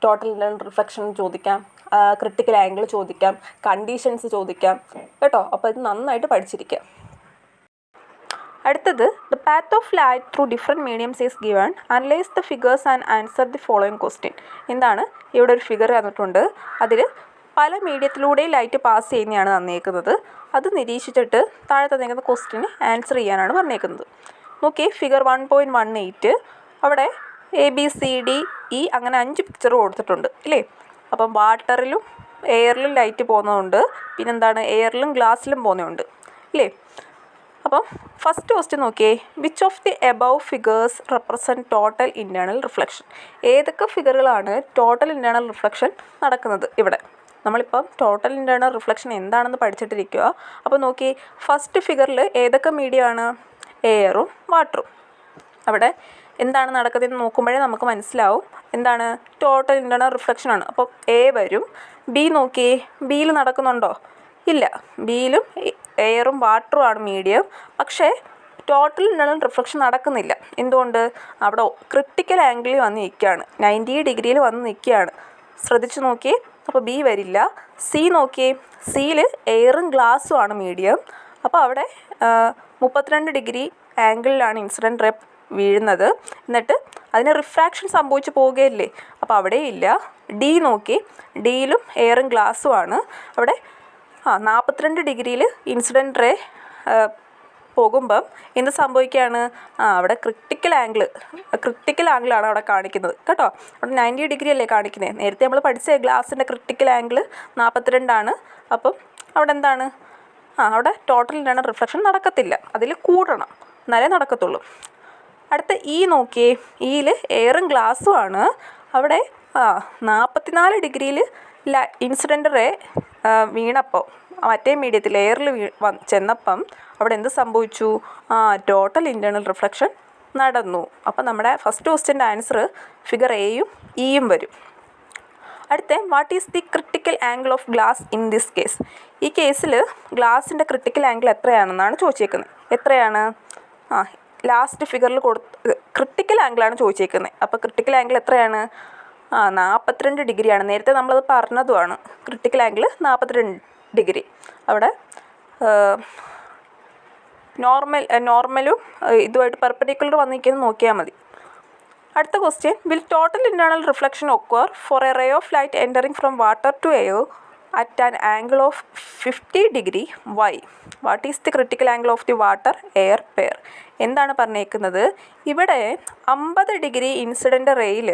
ടോട്ടൽ ഇൻറ്റേർണൽ റിഫ്ലക്ഷൻ ചോദിക്കാം, ക്രിട്ടിക്കൽ ആംഗിൾ ചോദിക്കാം, കണ്ടീഷൻസ് ചോദിക്കാം കേട്ടോ. അപ്പോൾ ഇത് നന്നായിട്ട് പഠിച്ചിരിക്കുക. അടുത്തത് the path of light through different mediums is given, analyse the figures and answer the following question. എന്താണ്? ഇവിടെ ഒരു ഫിഗർ തന്നിട്ടുണ്ട്. അതിൽ പല മീഡിയത്തിലൂടെയും ലൈറ്റ് പാസ് ചെയ്യുന്നതാണ് തന്നേക്കുന്നത്. അത് നിരീക്ഷിച്ചിട്ട് താഴെ തന്നേക്കുന്ന ക്വസ്റ്റ്യന് ആൻസർ ചെയ്യാനാണ് പറഞ്ഞേക്കുന്നത്. നോക്കി, ഫിഗർ 1.18 അവിടെ ABCDE അങ്ങനെ 5 പിക്ചർ കൊടുത്തിട്ടുണ്ട് അല്ലേ? അപ്പം വാട്ടറിലും എയറിലും ലൈറ്റ് പോകുന്നതുണ്ട്, പിന്നെന്താണ്, എയറിലും ഗ്ലാസ്സിലും പോകുന്നതുണ്ട് അല്ലേ? അപ്പം ഫസ്റ്റ് ക്വസ്റ്റ്യൻ നോക്കിയേ, which of the above figures represent total internal reflection? ഏതൊക്കെ ഫിഗറുകളാണ് ടോട്ടൽ ഇൻറ്റേർണൽ റിഫ്ലക്ഷൻ നടക്കുന്നത്? ഇവിടെ നമ്മളിപ്പം ടോട്ടൽ ഇൻറ്റേർണൽ റിഫ്ലക്ഷൻ എന്താണെന്ന് പഠിച്ചിട്ടിരിക്കുക. അപ്പോൾ നോക്കി, ഫസ്റ്റ് ഫിഗറിൽ ഏതൊക്കെ മീഡിയമാണ്? എയറും വാട്ടറും. അവിടെ എന്താണ് നടക്കുന്നതെന്ന് നോക്കുമ്പോഴേ നമുക്ക് മനസ്സിലാവും എന്താണ് ടോട്ടൽ ഇൻറ്റേർണൽ റിഫ്ലക്ഷൻ ആണ്. അപ്പം എ വരും. ബി നോക്കിയേ, ബിയിൽ നടക്കുന്നുണ്ടോ? ഇല്ല. ബിയിലും എയറും വാട്ടറും ആണ് മീഡിയം. പക്ഷേ ടോട്ടൽ ഇൻറ്റേർണൽ റിഫ്ലക്ഷൻ നടക്കുന്നില്ല. എന്തുകൊണ്ട്? അവിടെ ക്രിട്ടിക്കൽ ആംഗിളിൽ വന്ന് നിൽക്കുകയാണ്, 90 ഡിഗ്രിയിൽ വന്ന് നിൽക്കുകയാണ്. ശ്രദ്ധിച്ച് നോക്കിയേ. അപ്പോൾ ബി വരില്ല. സി നോക്കിയേ, സിയിൽ എയറും ഗ്ലാസ്സും ആണ് മീഡിയം. അപ്പോൾ അവിടെ 32 ഡിഗ്രി ആംഗിളിലാണ് ഇൻസിഡൻറ്റ് റേ വീഴുന്നത്. എന്നിട്ട് അതിന് റിഫ്രാക്ഷൻ സംഭവിച്ച് പോവുകയല്ലേ, അപ്പോൾ അവിടെ ഇല്ല. ഡി നോക്കി, ഡിയിലും എയറും ഗ്ലാസ്സും ആണ്. അവിടെ 42 ഡിഗ്രിയിൽ ഇൻസിഡൻറ്റ് റേ പോകുമ്പം എന്ത് സംഭവിക്കുകയാണ്? അവിടെ ക്രിട്ടിക്കൽ ആംഗിളാണ് അവിടെ കാണിക്കുന്നത് കേട്ടോ. അവിടെ 90 ഡിഗ്രി അല്ലേ കാണിക്കുന്നത്. നേരത്തെ നമ്മൾ പഠിച്ച ഗ്ലാസിൻ്റെ ക്രിട്ടിക്കൽ ആംഗിൾ 42 ആണ്. അപ്പം അവിടെ എന്താണ്? അവിടെ ടോട്ടൽ ഇൻറ്റേർണൽ റിഫ്ലക്ഷൻ നടക്കത്തില്ല, അതിൽ കൂടണം, എന്നാലേ നടക്കത്തുള്ളൂ. അടുത്ത ഇ നോക്കിയേ, ഇയിൽ എയറും ഗ്ലാസ്സും ആണ്. അവിടെ 44 ഡിഗ്രിയിൽ ഇൻസിഡൻറ്റ് റേ വീണപ്പോൾ മറ്റേ മീഡിയത്തിൽ എയറിൽ ചെന്നപ്പം അവിടെ എന്ത് സംഭവിച്ചു? ടോട്ടൽ ഇൻറ്റേർണൽ റിഫ്ലക്ഷൻ നടന്നു. അപ്പം നമ്മുടെ ഫസ്റ്റ് ക്വസ്റ്റ്യൻ്റെ ആൻസർ ഫിഗർ എയും ഇയും വരും. അടുത്ത, what is the critical angle of glass in this case? ഈ കേസിൽ ഗ്ലാസിൻ്റെ ക്രിട്ടിക്കൽ ആംഗിൾ എത്രയാണെന്നാണ് ചോദിച്ചേക്കുന്നത്. എത്രയാണ്? ലാസ്റ്റ് ഫിഗറിൽ ക്രിട്ടിക്കൽ ആംഗിളാണ് ചോദിച്ചേക്കുന്നത്. അപ്പോൾ ക്രിട്ടിക്കൽ ആംഗിൾ എത്രയാണ്? 42 ഡിഗ്രിയാണ്. നേരത്തെ നമ്മളത് പറഞ്ഞതുമാണ്. Critical angle 42 degree. അവിടെ നോർമലും ഇതുമായിട്ട് പെർപെൻഡിക്കുലർ വന്നിരിക്കുന്നത് നോക്കിയാൽ മതി. അടുത്ത question, will total internal reflection occur for a ray of light entering from water to air at an angle of 50 degree y. What is the critical angle of the water air pair? എന്താണ് പറഞ്ഞേക്കുന്നത്? ഇവിടെ 50 degree incident റേയിൽ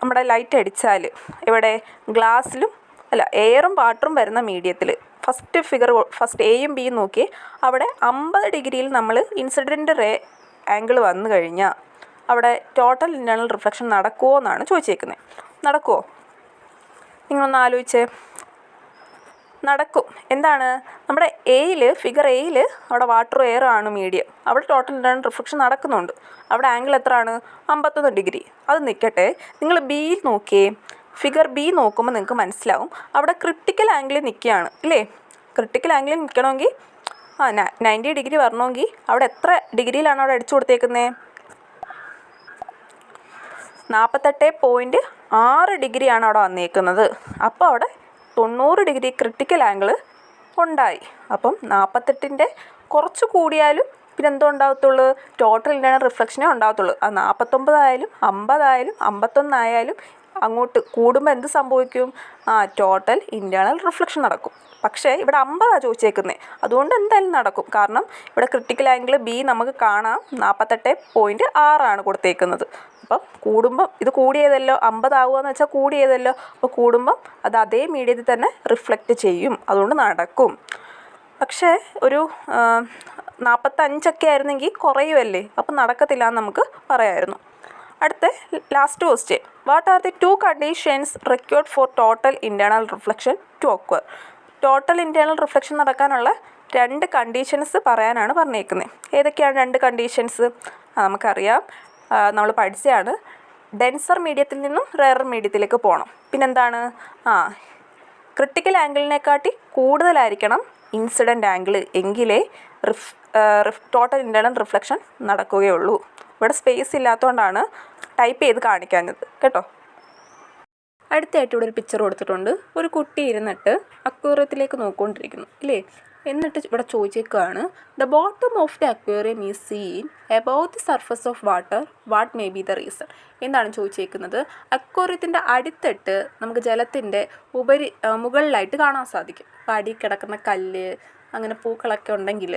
നമ്മുടെ light അടിച്ചാൽ ഇവിടെ ഗ്ലാസ്സിലും എയറും വാട്ടറും വരുന്ന മീഡിയത്തിൽ first എയും ബിയും നോക്കി അവിടെ 50 ഡിഗ്രിയിൽ നമ്മൾ ഇൻസിഡൻ്റ് റേ ആംഗിൾ വന്നു കഴിഞ്ഞാൽ അവിടെ ടോട്ടൽ ഇൻറ്റേർണൽ റിഫ്ലക്ഷൻ നടക്കുമോ എന്നാണ് ചോദിച്ചേക്കുന്നത്. നടക്കുമോ? നിങ്ങളൊന്ന് ആലോചിച്ചേ. നടക്കും. എന്താണ് നമ്മുടെ ഫിഗർ എയിൽ അവിടെ വാട്ടറും എയറും ആണ് മീഡിയം. അവിടെ ടോട്ടൽ ഇൻറ്റേർണൽ റിഫ്ലക്ഷൻ നടക്കുന്നുണ്ട്. അവിടെ ആംഗിൾ എത്രയാണ്? 51 ഡിഗ്രി. അത് നിൽക്കട്ടെ. നിങ്ങൾ ബിയിൽ നോക്കിയേ. ഫിഗർ ബി നോക്കുമ്പോൾ നിങ്ങൾക്ക് മനസ്സിലാവും അവിടെ ക്രിട്ടിക്കൽ ആംഗിളിൽ നിൽക്കുകയാണ് അല്ലേ? ക്രിട്ടിക്കൽ ആംഗിളിൽ നിൽക്കണമെങ്കിൽ 90 ഡിഗ്രി വരണമെങ്കിൽ അവിടെ എത്ര ഡിഗ്രിയിലാണ് അവിടെ അടിച്ചു കൊടുത്തേക്കുന്നത്? 48.6 ഡിഗ്രിയാണ് അവിടെ വന്നേക്കുന്നത്. അപ്പോൾ അവിടെ 90 ഡിഗ്രി ക്രിട്ടിക്കൽ ആംഗിൾ ഉണ്ടായി. അപ്പം 48ൻ്റെ കുറച്ച് കൂടിയാലും പിന്നെ എന്തോ ഉണ്ടാകത്തുള്ളൂ? Total internal റിഫ്ലക്ഷനേ ഉണ്ടാകത്തുള്ളൂ. അത് 49 ആയാലും 50 ആയാലും 51 ആയാലും അങ്ങോട്ട് കൂടുമ്പോൾ എന്ത് സംഭവിക്കും? ടോട്ടൽ ഇൻറ്റേർണൽ റിഫ്ലക്ഷൻ നടക്കും. പക്ഷേ ഇവിടെ 50 ചോദിച്ചേക്കുന്നത്. അതുകൊണ്ട് എന്തായാലും നടക്കും. കാരണം ഇവിടെ ക്രിട്ടിക്കൽ ആംഗിൾ ബി നമുക്ക് കാണാം 48.6 കൊടുത്തേക്കുന്നത്. അപ്പം കൂടുമ്പം ഇത് കൂടിയതല്ലോ, 50 ആവുകയെന്ന് വെച്ചാൽ കൂടിയതല്ലോ. അപ്പോൾ കൂടുമ്പം അത് അതേ മീഡിയത്തിൽ തന്നെ റിഫ്ലക്റ്റ് ചെയ്യും. അതുകൊണ്ട് നടക്കും. പക്ഷേ ഒരു 45 ആയിരുന്നെങ്കിൽ കുറയുമല്ലേ, അപ്പം നടക്കത്തില്ല എന്ന് നമുക്ക് പറയാമായിരുന്നു. അടുത്ത last question. What are the 2 conditions required for total internal reflection to occur? Total internal reflection നടക്കാനുള്ള 2 കണ്ടീഷൻസ് പറയാനാണ് പറഞ്ഞേക്കുന്നത്. ഏതൊക്കെയാണ് 2 കണ്ടീഷൻസ്? നമുക്കറിയാം, നമ്മൾ പഠിച്ചതാണ്. ഡെൻസർ മീഡിയത്തിൽ നിന്നും റെയർ മീഡിയത്തിലേക്ക് പോകണം. പിന്നെന്താണ്? ക്രിട്ടിക്കൽ ആംഗിളിനെക്കാട്ടി കൂടുതലായിരിക്കണം ഇൻസിഡൻ്റ് ആംഗിൾ, എങ്കിലേ ടോട്ടൽ ഇൻറ്റേർണൽ റിഫ്ലക്ഷൻ നടക്കുകയുള്ളൂ. ഇവിടെ സ്പേസ് ഇല്ലാത്തതുകൊണ്ടാണ് ടൈപ്പ് ചെയ്ത് കാണിക്കാഞ്ഞത് കേട്ടോ. അടുത്തായിട്ട് ഇവിടെ ഒരു പിക്ചർ കൊടുത്തിട്ടുണ്ട്. ഒരു കുട്ടി ഇരുന്നിട്ട് അക്വേറിയത്തിലേക്ക് നോക്കിക്കൊണ്ടിരിക്കുന്നു അല്ലേ? എന്നിട്ട് ഇവിടെ ചോദിച്ചേക്കുകയാണ്, the bottom of the aquarium is seen above the surface of water, what may be the reason? എന്താണ് ചോദിച്ചേക്കുന്നത്? അക്വേറിയത്തിൻ്റെ അടിത്തട്ട് നമുക്ക് ജലത്തിൻ്റെ മുകളിലായിട്ട് കാണാൻ സാധിക്കും. അപ്പോൾ അടി കിടക്കുന്ന കല്ല് അങ്ങനെ പൂക്കളൊക്കെ ഉണ്ടെങ്കിൽ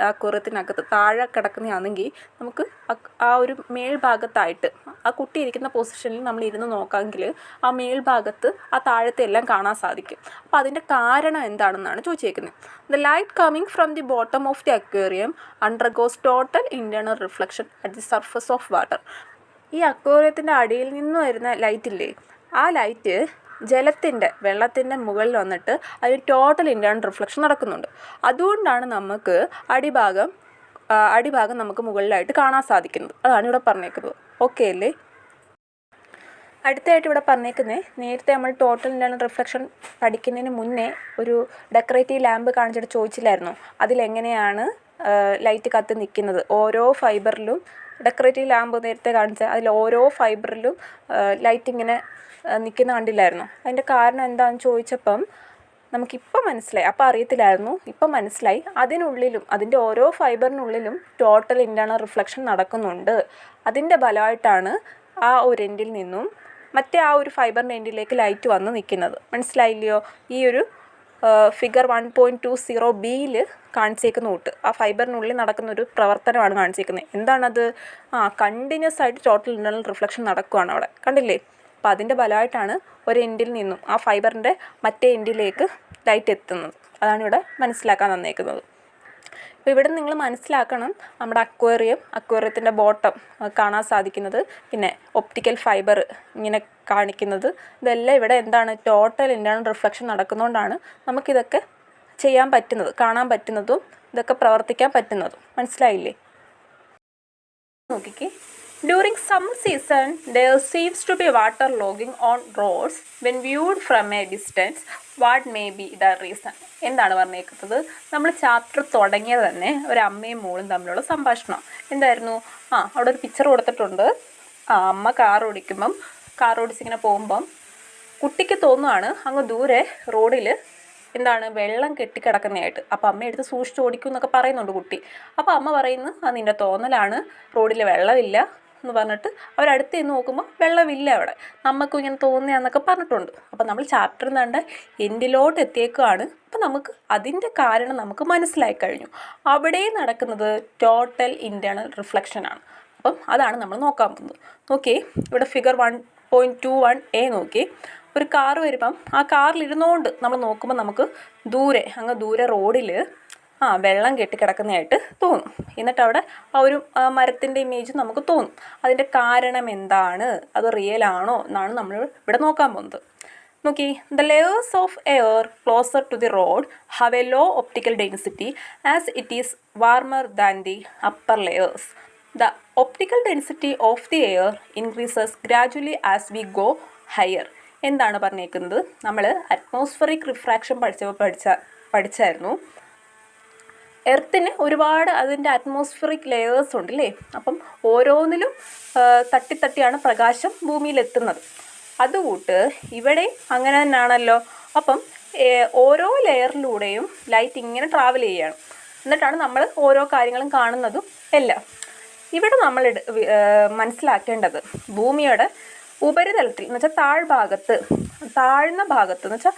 അക്വേറിയത്തിനകത്ത് താഴെ കിടക്കുന്നതാണെങ്കിൽ നമുക്ക് ആ ഒരു മേൽഭാഗത്തായിട്ട് ആ കുട്ടി ഇരിക്കുന്ന പൊസിഷനിൽ നമ്മൾ ഇരുന്ന് നോക്കാമെങ്കിൽ ആ മേൽഭാഗത്ത് ആ താഴത്തെ എല്ലാം കാണാൻ സാധിക്കും. അപ്പോൾ അതിൻ്റെ കാരണം എന്താണെന്നാണ് ചോദിച്ചേക്കുന്നത്. The light coming from the bottom of the aquarium undergoes total internal reflection at the surface of water. ഈ അക്വേറിയത്തിൻ്റെ അടിയിൽ നിന്ന് വരുന്ന ലൈറ്റില്ലേ, ആ ലൈറ്റ് വെള്ളത്തിൻ്റെ മുകളിൽ വന്നിട്ട് അതിന് ടോട്ടൽ ഇൻറ്റേർണൽ റിഫ്ലക്ഷൻ നടക്കുന്നുണ്ട്. അതുകൊണ്ടാണ് നമുക്ക് അടിഭാഗം നമുക്ക് മുകളിലായിട്ട് കാണാൻ സാധിക്കുന്നത്. അതാണ് ഇവിടെ പറഞ്ഞേക്കുന്നത്. ഓക്കെ അല്ലേ? അടുത്തായിട്ട് ഇവിടെ പറഞ്ഞേക്കുന്നത്, നേരത്തെ നമ്മൾ ടോട്ടൽ ഇൻറ്റേർണൽ റിഫ്ലക്ഷൻ പഠിക്കുന്നതിന് മുന്നേ ഒരു ഡെക്കറേറ്റീവ് ലാമ്പ് കാണിച്ചിട്ട് ചോദിച്ചില്ലായിരുന്നോ അതിലെങ്ങനെയാണ് ലൈറ്റ് കത്തി നിൽക്കുന്നത്? ഓരോ ഫൈബറിലും ഡെക്കറേറ്റീവ് ലാമ്പ് നേരത്തെ കാണിച്ച അതിൽ ഓരോ ഫൈബറിലും ലൈറ്റ് ഇങ്ങനെ നിൽക്കുന്ന കണ്ടില്ലായിരുന്നു. അതിൻ്റെ കാരണം എന്താണെന്ന് ചോദിച്ചപ്പം നമുക്കിപ്പം മനസ്സിലായി. അപ്പോൾ അറിയത്തില്ലായിരുന്നു, ഇപ്പം മനസ്സിലായി. അതിൻ്റെ ഓരോ ഫൈബറിനുള്ളിലും ടോട്ടൽ ഇൻറ്റേർണൽ റിഫ്ലക്ഷൻ നടക്കുന്നുണ്ട്. അതിൻ്റെ ഫലമായിട്ടാണ് ആ ഒരു എൻഡിൽ നിന്നും മറ്റേ ആ ഒരു ഫൈബറിൻ്റെ എൻഡിലേക്ക് ലൈറ്റ് വന്ന് നിൽക്കുന്നത്. മനസ്സിലായില്ലയോ? ഈ ഒരു ഫിഗർ 1.20 കാണിച്ചേക്കുന്ന കൂട്ട് ആ ഫൈബറിനുള്ളിൽ നടക്കുന്ന ഒരു പ്രവർത്തനമാണ് കാണിച്ചേക്കുന്നത്. എന്താണത്? കണ്ടിന്യൂസ് ആയിട്ട് ടോട്ടൽ ഇൻറ്റേർണൽ റിഫ്ലക്ഷൻ നടക്കുകയാണ് അവിടെ. കണ്ടില്ലേ? അപ്പോൾ അതിൻ്റെ ഫലമായിട്ടാണ് ഒരു എൻഡിൽ നിന്നും ആ ഫൈബറിൻ്റെ മറ്റേ എൻഡിലേക്ക് ലൈറ്റ് എത്തുന്നത്. അതാണ് ഇവിടെ മനസ്സിലാക്കാൻ തന്നേക്കുന്നത്. അപ്പോൾ ഇവിടെ നിങ്ങൾ മനസ്സിലാക്കണം, നമ്മുടെ അക്വേറിയത്തിൻ്റെ ബോട്ടം കാണാൻ സാധിക്കുന്നത്, പിന്നെ ഒപ്റ്റിക്കൽ ഫൈബർ ഇങ്ങനെ കാണിക്കുന്നത്, ഇതെല്ലാം ഇവിടെ എന്താണ്? ടോട്ടൽ ഇൻറ്റേർണൽ റിഫ്ലക്ഷൻ നടക്കുന്നതുകൊണ്ടാണ് നമുക്കിതൊക്കെ ചെയ്യാൻ പറ്റുന്നത്, കാണാൻ പറ്റുന്നതും ഇതൊക്കെ പ്രവർത്തിക്കാൻ പറ്റുന്നതും. മനസ്സിലായില്ലേ? നോക്കിക്കേ. During summer season, there seems to be water logging on roads when viewed from a distance. What may be the reason? എന്താണ് പറഞ്ഞേക്കുന്നത്? നമ്മൾ ചാപ്റ്റർ തുടങ്ങിയത് തന്നെ ഒരു അമ്മയും മോളും തമ്മിലുള്ള സംഭാഷണം. എന്തായിരുന്നു? അവിടെ ഒരു പിക്ചർ കൊടുത്തിട്ടുണ്ട്. അമ്മ കാർ ഓടിച്ചിങ്ങനെ പോകുമ്പം കുട്ടിക്ക് തോന്നുകയാണ് അങ്ങ് ദൂരെ റോഡിൽ എന്താണ് വെള്ളം കെട്ടിക്കിടക്കുന്നതായിട്ട്. അപ്പോൾ അമ്മ എടുത്ത് സൂക്ഷിച്ച് ഓടിക്കും എന്നൊക്കെ പറയുന്നുണ്ട് കുട്ടി. അപ്പോൾ അമ്മ പറയുന്നു, നിൻ്റെ തോന്നലാണ്, റോഡിൽ വെള്ളമില്ല, എന്ന് പറഞ്ഞിട്ട് അവരടുത്ത് നിന്ന് നോക്കുമ്പോൾ വെള്ളമില്ല അവിടെ, നമുക്കും ഇങ്ങനെ തോന്നിയാന്നൊക്കെ പറഞ്ഞിട്ടുണ്ട്. അപ്പം നമ്മൾ ചാപ്റ്റർ എന്താണ്ട് എൻഡിലോട്ട് എത്തിയേക്കുകയാണ്. അപ്പം നമുക്ക് അതിൻ്റെ കാരണം നമുക്ക് മനസ്സിലായി കഴിഞ്ഞു. അവിടെ നടക്കുന്നത് ടോട്ടൽ ഇൻറ്റേർണൽ റിഫ്ലക്ഷനാണ്. അപ്പം അതാണ് നമ്മൾ നോക്കാൻ പോകുന്നത്. നോക്കിയേ, ഇവിടെ ഫിഗർ 1.21a നോക്കി. ഒരു കാറ് വരുമ്പം ആ കാറിലിരുന്നുകൊണ്ട് നമ്മൾ നോക്കുമ്പോൾ നമുക്ക് ദൂരെ റോഡിൽ വെള്ളം കെട്ടിക്കിടക്കുന്നതായിട്ട് തോന്നും. എന്നിട്ട് അവിടെ ആ ഒരു മരത്തിൻ്റെ ഇമേജ് നമുക്ക് തോന്നും. അതിൻ്റെ കാരണം എന്താണ്, അത് റിയൽ ആണോ എന്നാണ് നമ്മൾ ഇവിടെ നോക്കാൻ പോകുന്നത്. നോക്കി, the layers of air closer to the road have a low optical density as it is warmer than the upper layers. The optical density of the air increases gradually as we go higher. എന്താണ് പറഞ്ഞേക്കുന്നത്? നമ്മൾ atmospheric refraction പഠിച്ചായിരുന്നു. എർത്തിന് ഒരുപാട് അതിൻ്റെ atmospheric layers ഉണ്ട് അല്ലേ. അപ്പം ഓരോന്നിലും തട്ടിയാണ് പ്രകാശം ഭൂമിയിലെത്തുന്നത്. അതുകൂട്ട് ഇവിടെ അങ്ങനെ തന്നെയാണല്ലോ. അപ്പം ഓരോ ലെയറിലൂടെയും ലൈറ്റ് ഇങ്ങനെ ട്രാവൽ ചെയ്യുകയാണ്. എന്നിട്ടാണ് നമ്മൾ ഓരോ കാര്യങ്ങളും കാണുന്നതും എല്ലാം. ഇവിടെ നമ്മൾ മനസ്സിലാക്കേണ്ടത് ഭൂമിയുടെ ഉപരിതലത്തിൽ എന്ന് വെച്ചാൽ താഴ്ന്ന ഭാഗത്ത് എന്ന് വെച്ചാൽ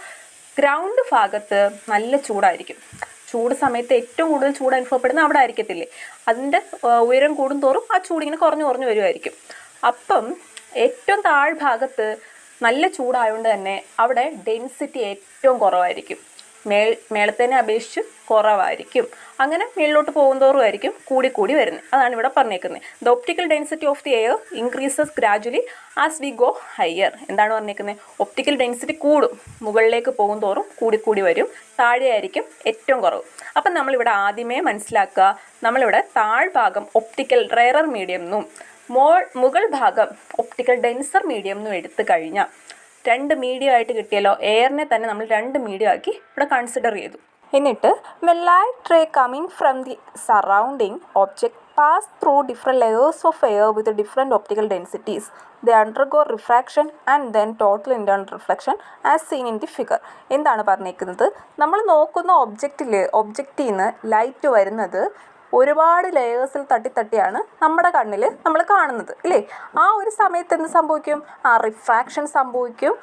ഗ്രൗണ്ട് ഭാഗത്ത് നല്ല ചൂടായിരിക്കും. ചൂട് സമയത്ത് ഏറ്റവും കൂടുതൽ ചൂട് അനുഭവപ്പെടുന്ന അവിടെ ആയിരിക്കത്തില്ലേ. അതിൻ്റെ ഉയരം കൂടുന്തോറും ആ ചൂടിങ്ങനെ കുറഞ്ഞു വരുമായിരിക്കും. അപ്പം ഏറ്റവും താഴ്ഭാഗത്ത് നല്ല ചൂടായതുകൊണ്ട് തന്നെ അവിടെ ഡെൻസിറ്റി ഏറ്റവും കുറവായിരിക്കും. മേളത്തേനെ അപേക്ഷിച്ച് കുറവായിരിക്കും. അങ്ങനെ മേളിലോട്ട് പോകുന്തോറും ആയിരിക്കും കൂടി വരുന്നത്. അതാണ് ഇവിടെ പറഞ്ഞേക്കുന്നത്. The optical density of the air increases gradually as we go higher. എന്താണ് പറഞ്ഞേക്കുന്നത്? ഒപ്റ്റിക്കൽ ഡെൻസിറ്റി കൂടും, മുകളിലേക്ക് പോകുന്തോറും കൂടി വരും, താഴെയായിരിക്കും ഏറ്റവും കുറവ്. അപ്പം നമ്മളിവിടെ ആദ്യമേ മനസ്സിലാക്കുക, നമ്മളിവിടെ താഴ്ഭാഗം ഒപ്റ്റിക്കൽ റെയറർ മീഡിയം എന്നും മുകൾ ഭാഗം ഒപ്റ്റിക്കൽ ഡെൻസർ മീഡിയം എന്നും എടുത്തു കഴിഞ്ഞാൽ 2 മീഡിയം ആയിട്ട് കിട്ടിയല്ലോ. എയറിനെ തന്നെ നമ്മൾ 2 മീഡിയം ആക്കി ഇവിടെ കൺസിഡർ ചെയ്തു. എന്നിട്ട് when light ray coming from the surrounding object pass through different layers of air with different optical densities, they undergo refraction and then total internal reflection as seen in the figure. എന്താണ് പറഞ്ഞേക്കുന്നത്? നമ്മൾ നോക്കുന്ന ഒബ്ജക്റ്റിൽ നിന്ന് light വരുന്നത് ഒരുപാട് ലെയേഴ്സിൽ തട്ടിയാണ് നമ്മുടെ കണ്ണിൽ നമ്മൾ കാണുന്നത് അല്ലേ. ആ ഒരു സമയത്ത് എന്ത് സംഭവിക്കും? റിഫ്രാക്ഷൻ സംഭവിക്കും,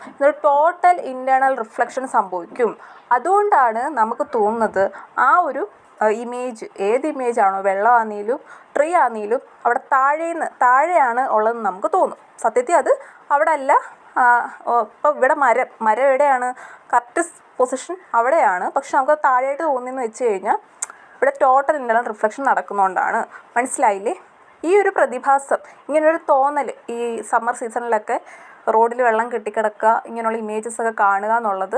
ടോട്ടൽ ഇൻറ്റേർണൽ റിഫ്ലക്ഷൻ സംഭവിക്കും. അതുകൊണ്ടാണ് നമുക്ക് തോന്നുന്നത് ആ ഒരു ഇമേജ്, ഏത് ഇമേജാണോ, വെള്ളമാണെങ്കിലും ട്രീ ആണെങ്കിലും അവിടെ താഴെയാണ് ഉള്ളതെന്ന് നമുക്ക് തോന്നും. സത്യത്തിൽ അത് അവിടെ അല്ല. ഇപ്പോൾ ഇവിടെ മരം എവിടെയാണ്? കറക്റ്റ് പൊസിഷൻ അവിടെയാണ്. പക്ഷെ നമുക്ക് താഴെയായിട്ട് തോന്നിയെന്ന് വെച്ച് കഴിഞ്ഞാൽ ഇവിടെ ടോട്ടൽ ഇൻറ്റേർണൽ റിഫ്ലക്ഷൻ നടക്കുന്നതുകൊണ്ടാണ്. മനസ്സിലായില്ലേ? ഈ ഒരു പ്രതിഭാസം, ഇങ്ങനൊരു തോന്നൽ, ഈ സമ്മർ സീസണിലൊക്കെ റോഡിൽ വെള്ളം കെട്ടിക്കിടക്കുക, ഇങ്ങനെയുള്ള ഇമേജസ് ഒക്കെ കാണുക എന്നുള്ളത്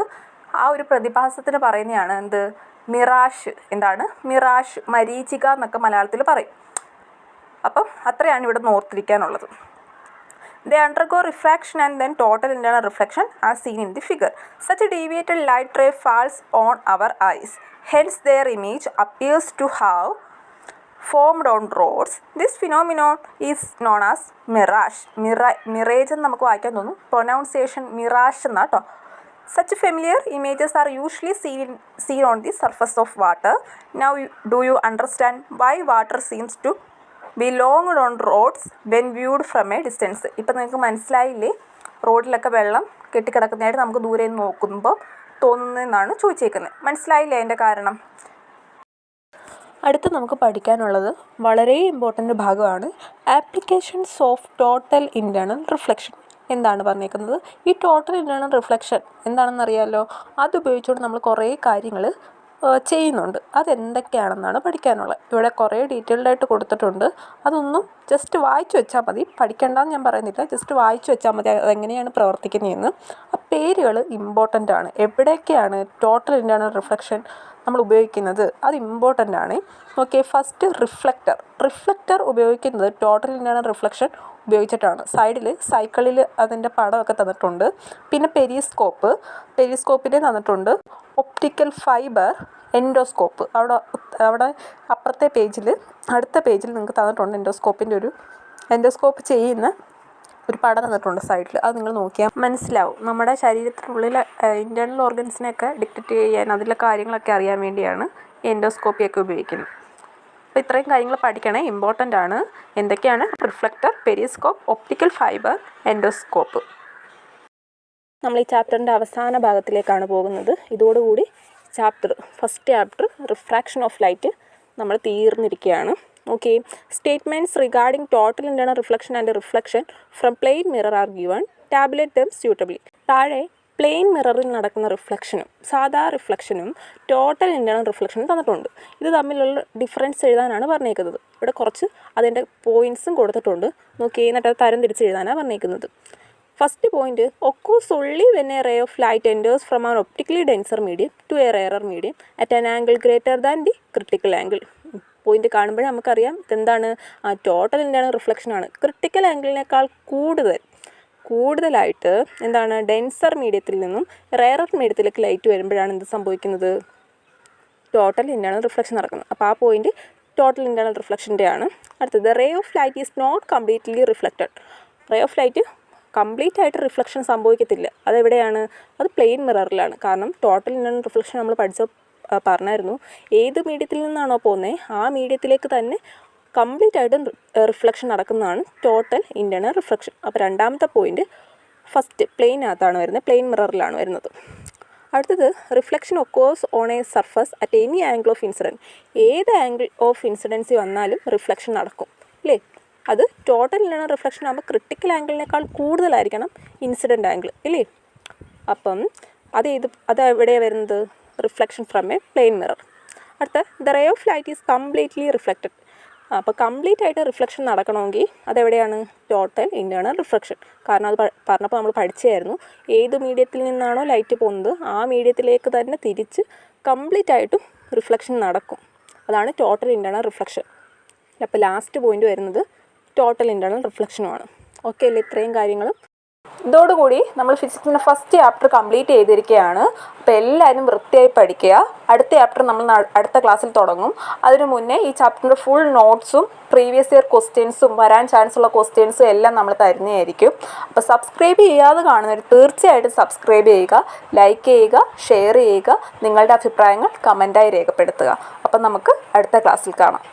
ആ ഒരു പ്രതിഭാസത്തിന് പറയുന്നതാണ് എന്ത്? മിറാഷ്. എന്താണ്? മിറാഷ്, മരീചിക എന്നൊക്കെ മലയാളത്തിൽ പറയും. അപ്പം അത്രയാണ് ഇവിടെ ഓർത്തിരിക്കാനുള്ളത്. They undergo refraction and then total internal reflection as seen in the figure. Such a deviated light ray falls on our eyes. Hence their image appears to have formed on roads. This phenomenon is known as mirage. Mirage എന്ന് നമുക്ക് വായിക്കാൻ തോന്നും. Pronunciation mirage എന്നാ കേട്ടോ. Such familiar images are usually seen on the surface of water. Now do you understand why water seems to belonged on roads when viewed from a distance? ഇപ്പം നിങ്ങൾക്ക് മനസ്സിലായില്ലേ റോഡിലൊക്കെ വെള്ളം കെട്ടിക്കിടക്കുന്നതായിട്ട് നമുക്ക് ദൂരെ നിന്ന് നോക്കുമ്പോൾ തോന്നുന്നതെന്നാണ് ചോദിച്ചേക്കുന്നത്. മനസ്സിലായില്ലേ അതിൻ്റെ കാരണം? അടുത്ത് നമുക്ക് പഠിക്കാനുള്ളത് വളരെ ഇമ്പോർട്ടൻ്റ് ഭാഗമാണ് applications of total internal reflection. എന്താണ് പറഞ്ഞേക്കുന്നത്? ഈ ടോട്ടൽ ഇൻറ്റേർണൽ റിഫ്ലക്ഷൻ എന്താണെന്നറിയാമല്ലോ. അതുപയോഗിച്ചുകൊണ്ട് നമ്മൾ കുറേ കാര്യങ്ങൾ ചെയ്യുന്നുണ്ട്. അതെന്തൊക്കെയാണെന്നാണ് പഠിക്കാനുള്ളത്. ഇവിടെ കുറേ ഡീറ്റെയിൽഡായിട്ട് കൊടുത്തിട്ടുണ്ട്. അതൊന്നും ജസ്റ്റ് വായിച്ചു വെച്ചാൽ മതി, പഠിക്കേണ്ടെന്ന് ഞാൻ പറയുന്നില്ല. ജസ്റ്റ് വായിച്ചു വെച്ചാൽ മതി അതെങ്ങനെയാണ് പ്രവർത്തിക്കുന്നതെന്ന്. ആ പേരുകൾ ഇമ്പോർട്ടൻ്റ് ആണ്. എവിടെയൊക്കെയാണ് ടോട്ടൽ ഇൻറ്റേർണൽ റിഫ്ലക്ഷൻ നമ്മൾ ഉപയോഗിക്കുന്നത് അത് ഇമ്പോർട്ടൻ്റ് ആണ്. ഓക്കെ, ഫസ്റ്റ് റിഫ്ലക്റ്റർ ഉപയോഗിക്കുന്നത് ടോട്ടൽ ഇൻറ്റേർണൽ റിഫ്ലക്ഷൻ ഉപയോഗിച്ചിട്ടാണ്. സൈക്കിളിൽ അതിൻ്റെ പടമൊക്കെ തന്നിട്ടുണ്ട്. പിന്നെ പെരിസ്കോപ്പിനെ തന്നിട്ടുണ്ട്. Optical fibre, endoscope. അവിടെ അപ്പുറത്തെ അടുത്ത പേജിൽ നിങ്ങൾക്ക് തന്നിട്ടുണ്ട് എൻഡോസ്കോപ്പ് ചെയ്യുന്ന ഒരു പടം തന്നിട്ടുണ്ട് സൈഡിൽ. അത് നിങ്ങൾ നോക്കിയാൽ മനസ്സിലാവും. നമ്മുടെ ശരീരത്തിനുള്ളിലെ ഇൻറ്റേർണൽ ഓർഗൻസിനെയൊക്കെ ഡിറ്റക്റ്റ് ചെയ്യാൻ, അതിലെ കാര്യങ്ങളൊക്കെ അറിയാൻ വേണ്ടിയാണ് എൻഡോസ്കോപ്പിയൊക്കെ ഉപയോഗിക്കുന്നത്. അപ്പോൾ ഇത്രയും കാര്യങ്ങൾ പഠിക്കണേ, ഇമ്പോർട്ടൻ്റ് ആണ്. എന്തൊക്കെയാണ്? Reflector, periscope, optical fibre, endoscope. നമ്മൾ ഈ ചാപ്റ്ററിൻ്റെ അവസാന ഭാഗത്തിലേക്കാണ് പോകുന്നത്. ഇതോടുകൂടി first chapter refraction of light നമ്മൾ തീർന്നിരിക്കുകയാണ്. Okay. Statements regarding total internal reflection and reflection from plane mirror are given. Tabulate them suitably. താഴെ പ്ലെയിൻ മിററിൽ നടക്കുന്ന റിഫ്ലക്ഷനും സാധാ റിഫ്ലക്ഷനും ടോട്ടൽ ഇൻറ്റേർണൽ റിഫ്ലക്ഷനും തന്നിട്ടുണ്ട്. ഇത് തമ്മിലുള്ള ഡിഫറൻസ് എഴുതാനാണ് പറഞ്ഞേക്കുന്നത്. ഇവിടെ കുറച്ച് അതിൻ്റെ പോയിൻറ്റ്സും കൊടുത്തിട്ടുണ്ട്. നോക്കി, എന്നിട്ട് അത് തരം തിരിച്ച് എഴുതാനാണ് പറഞ്ഞേക്കുന്നത്. First point, occurs only when a ray of light enters from an optically denser medium to a rarer medium at an angle greater than the critical angle. Point കാണുമ്പോഴേ നമുക്കറിയാം ഇതെന്താണ്, ടോട്ടൽ ഇൻറ്റേർണൽ റിഫ്ലക്ഷനാണ്. ക്രിട്ടിക്കൽ ആംഗിളിനേക്കാൾ കൂടുതലായിട്ട് എന്താണ്, denser മീഡിയത്തിൽ നിന്നും rarer മീഡിയത്തിലേക്ക് light വരുമ്പോഴാണ് എന്ത് സംഭവിക്കുന്നത്, ടോട്ടൽ ഇൻറ്റേർണൽ റിഫ്ലക്ഷൻ നടക്കുന്നത്. അപ്പോൾ ആ പോയിന്റ് ടോട്ടൽ ഇൻറ്റേർണൽ റിഫ്ലക്ഷൻ്റെ ആണ്. അടുത്തത്, ray of light is not completely reflected. Ray of light complete ആയിട്ട് റിഫ്ലക്ഷൻ സംഭവിക്കത്തില്ല. അതെവിടെയാണ്? അത് പ്ലെയിൻ മിററിലാണ്. കാരണം ടോട്ടൽ ഇൻറ്റേർണൽ റിഫ്ലക്ഷൻ നമ്മൾ പറഞ്ഞായിരുന്നു, ഏത് മീഡിയത്തിൽ നിന്നാണോ പോകുന്നത് ആ മീഡിയത്തിലേക്ക് തന്നെ കംപ്ലീറ്റ് ആയിട്ടും റിഫ്ലക്ഷൻ നടക്കുന്നതാണ് ടോട്ടൽ ഇൻറ്റേർണൽ റിഫ്ലക്ഷൻ. അപ്പോൾ രണ്ടാമത്തെ പോയിന്റ് ഫസ്റ്റ് പ്ലെയിനകത്താണ് വരുന്നത്, പ്ലെയിൻ മിററിലാണ് വരുന്നത്. അടുത്തത്, reflection occurs on a surface at any angle of incident. ഏത് ആംഗിൾ ഓഫ് ഇൻസിഡൻസി വന്നാലും റിഫ്ലക്ഷൻ നടക്കും അല്ലേ? അത് ടോട്ടൽ ഇൻറ്റേർണൽ റിഫ്ലക്ഷൻ ആകുമ്പോൾ ക്രിട്ടിക്കൽ ആംഗിളിനേക്കാൾ കൂടുതലായിരിക്കണം ഇൻസിഡൻറ്റ് ആംഗിൾ ഇല്ലേ? അപ്പം അത് എവിടെയാണ് വരുന്നത്? Reflection from a plane mirror. അടുത്ത, the ray of light is completely reflected. അപ്പോൾ കംപ്ലീറ്റ് ആയിട്ട് റിഫ്ലക്ഷൻ നടക്കണമെങ്കിൽ അതെവിടെയാണ്? Total internal reflection. കാരണം അത് പറഞ്ഞപ്പോൾ നമ്മൾ പഠിച്ചായിരുന്നു, ഏത് മീഡിയത്തിൽ നിന്നാണോ ലൈറ്റ് പോകുന്നത് ആ മീഡിയത്തിലേക്ക് തന്നെ തിരിച്ച് കംപ്ലീറ്റ് ആയിട്ടും റിഫ്ലക്ഷൻ നടക്കും. അതാണ് ടോട്ടൽ ഇൻറ്റേർണൽ റിഫ്ലക്ഷൻ. അപ്പോൾ ലാസ്റ്റ് പോയിന്റ് വരുന്നത് ടോട്ടൽ ഇൻറ്റേർണൽ റിഫ്ലക്ഷനുമാണ്. ഓക്കെ അല്ലേ? ഇത്രയും കാര്യങ്ങളും. ഇതോടുകൂടി നമ്മൾ ഫിസിക്സിൻ്റെ ഫസ്റ്റ് ചാപ്റ്റർ കംപ്ലീറ്റ് ചെയ്തിരിക്കുകയാണ്. അപ്പോൾ എല്ലാവരും വൃത്തിയായി പഠിക്കുക. അടുത്ത ചാപ്റ്റർ നമ്മൾ അടുത്ത ക്ലാസ്സിൽ തുടങ്ങും. അതിനു മുന്നേ ഈ ചാപ്റ്ററിൻ്റെ ഫുൾ നോട്ട്സും പ്രീവിയസ് ഇയർ ക്വസ്റ്റ്യൻസും വരാൻ ചാൻസ് ഉള്ള ക്വസ്റ്റ്യൻസും എല്ലാം നമ്മൾ തരുന്നതായിരിക്കും. അപ്പോൾ സബ്സ്ക്രൈബ് ചെയ്യാതെ കാണുന്നവർ തീർച്ചയായിട്ടും സബ്സ്ക്രൈബ് ചെയ്യുക, ലൈക്ക് ചെയ്യുക, ഷെയർ ചെയ്യുക, നിങ്ങളുടെ അഭിപ്രായങ്ങൾ കമൻറ്റായി രേഖപ്പെടുത്തുക. അപ്പം നമുക്ക് അടുത്ത ക്ലാസ്സിൽ കാണാം.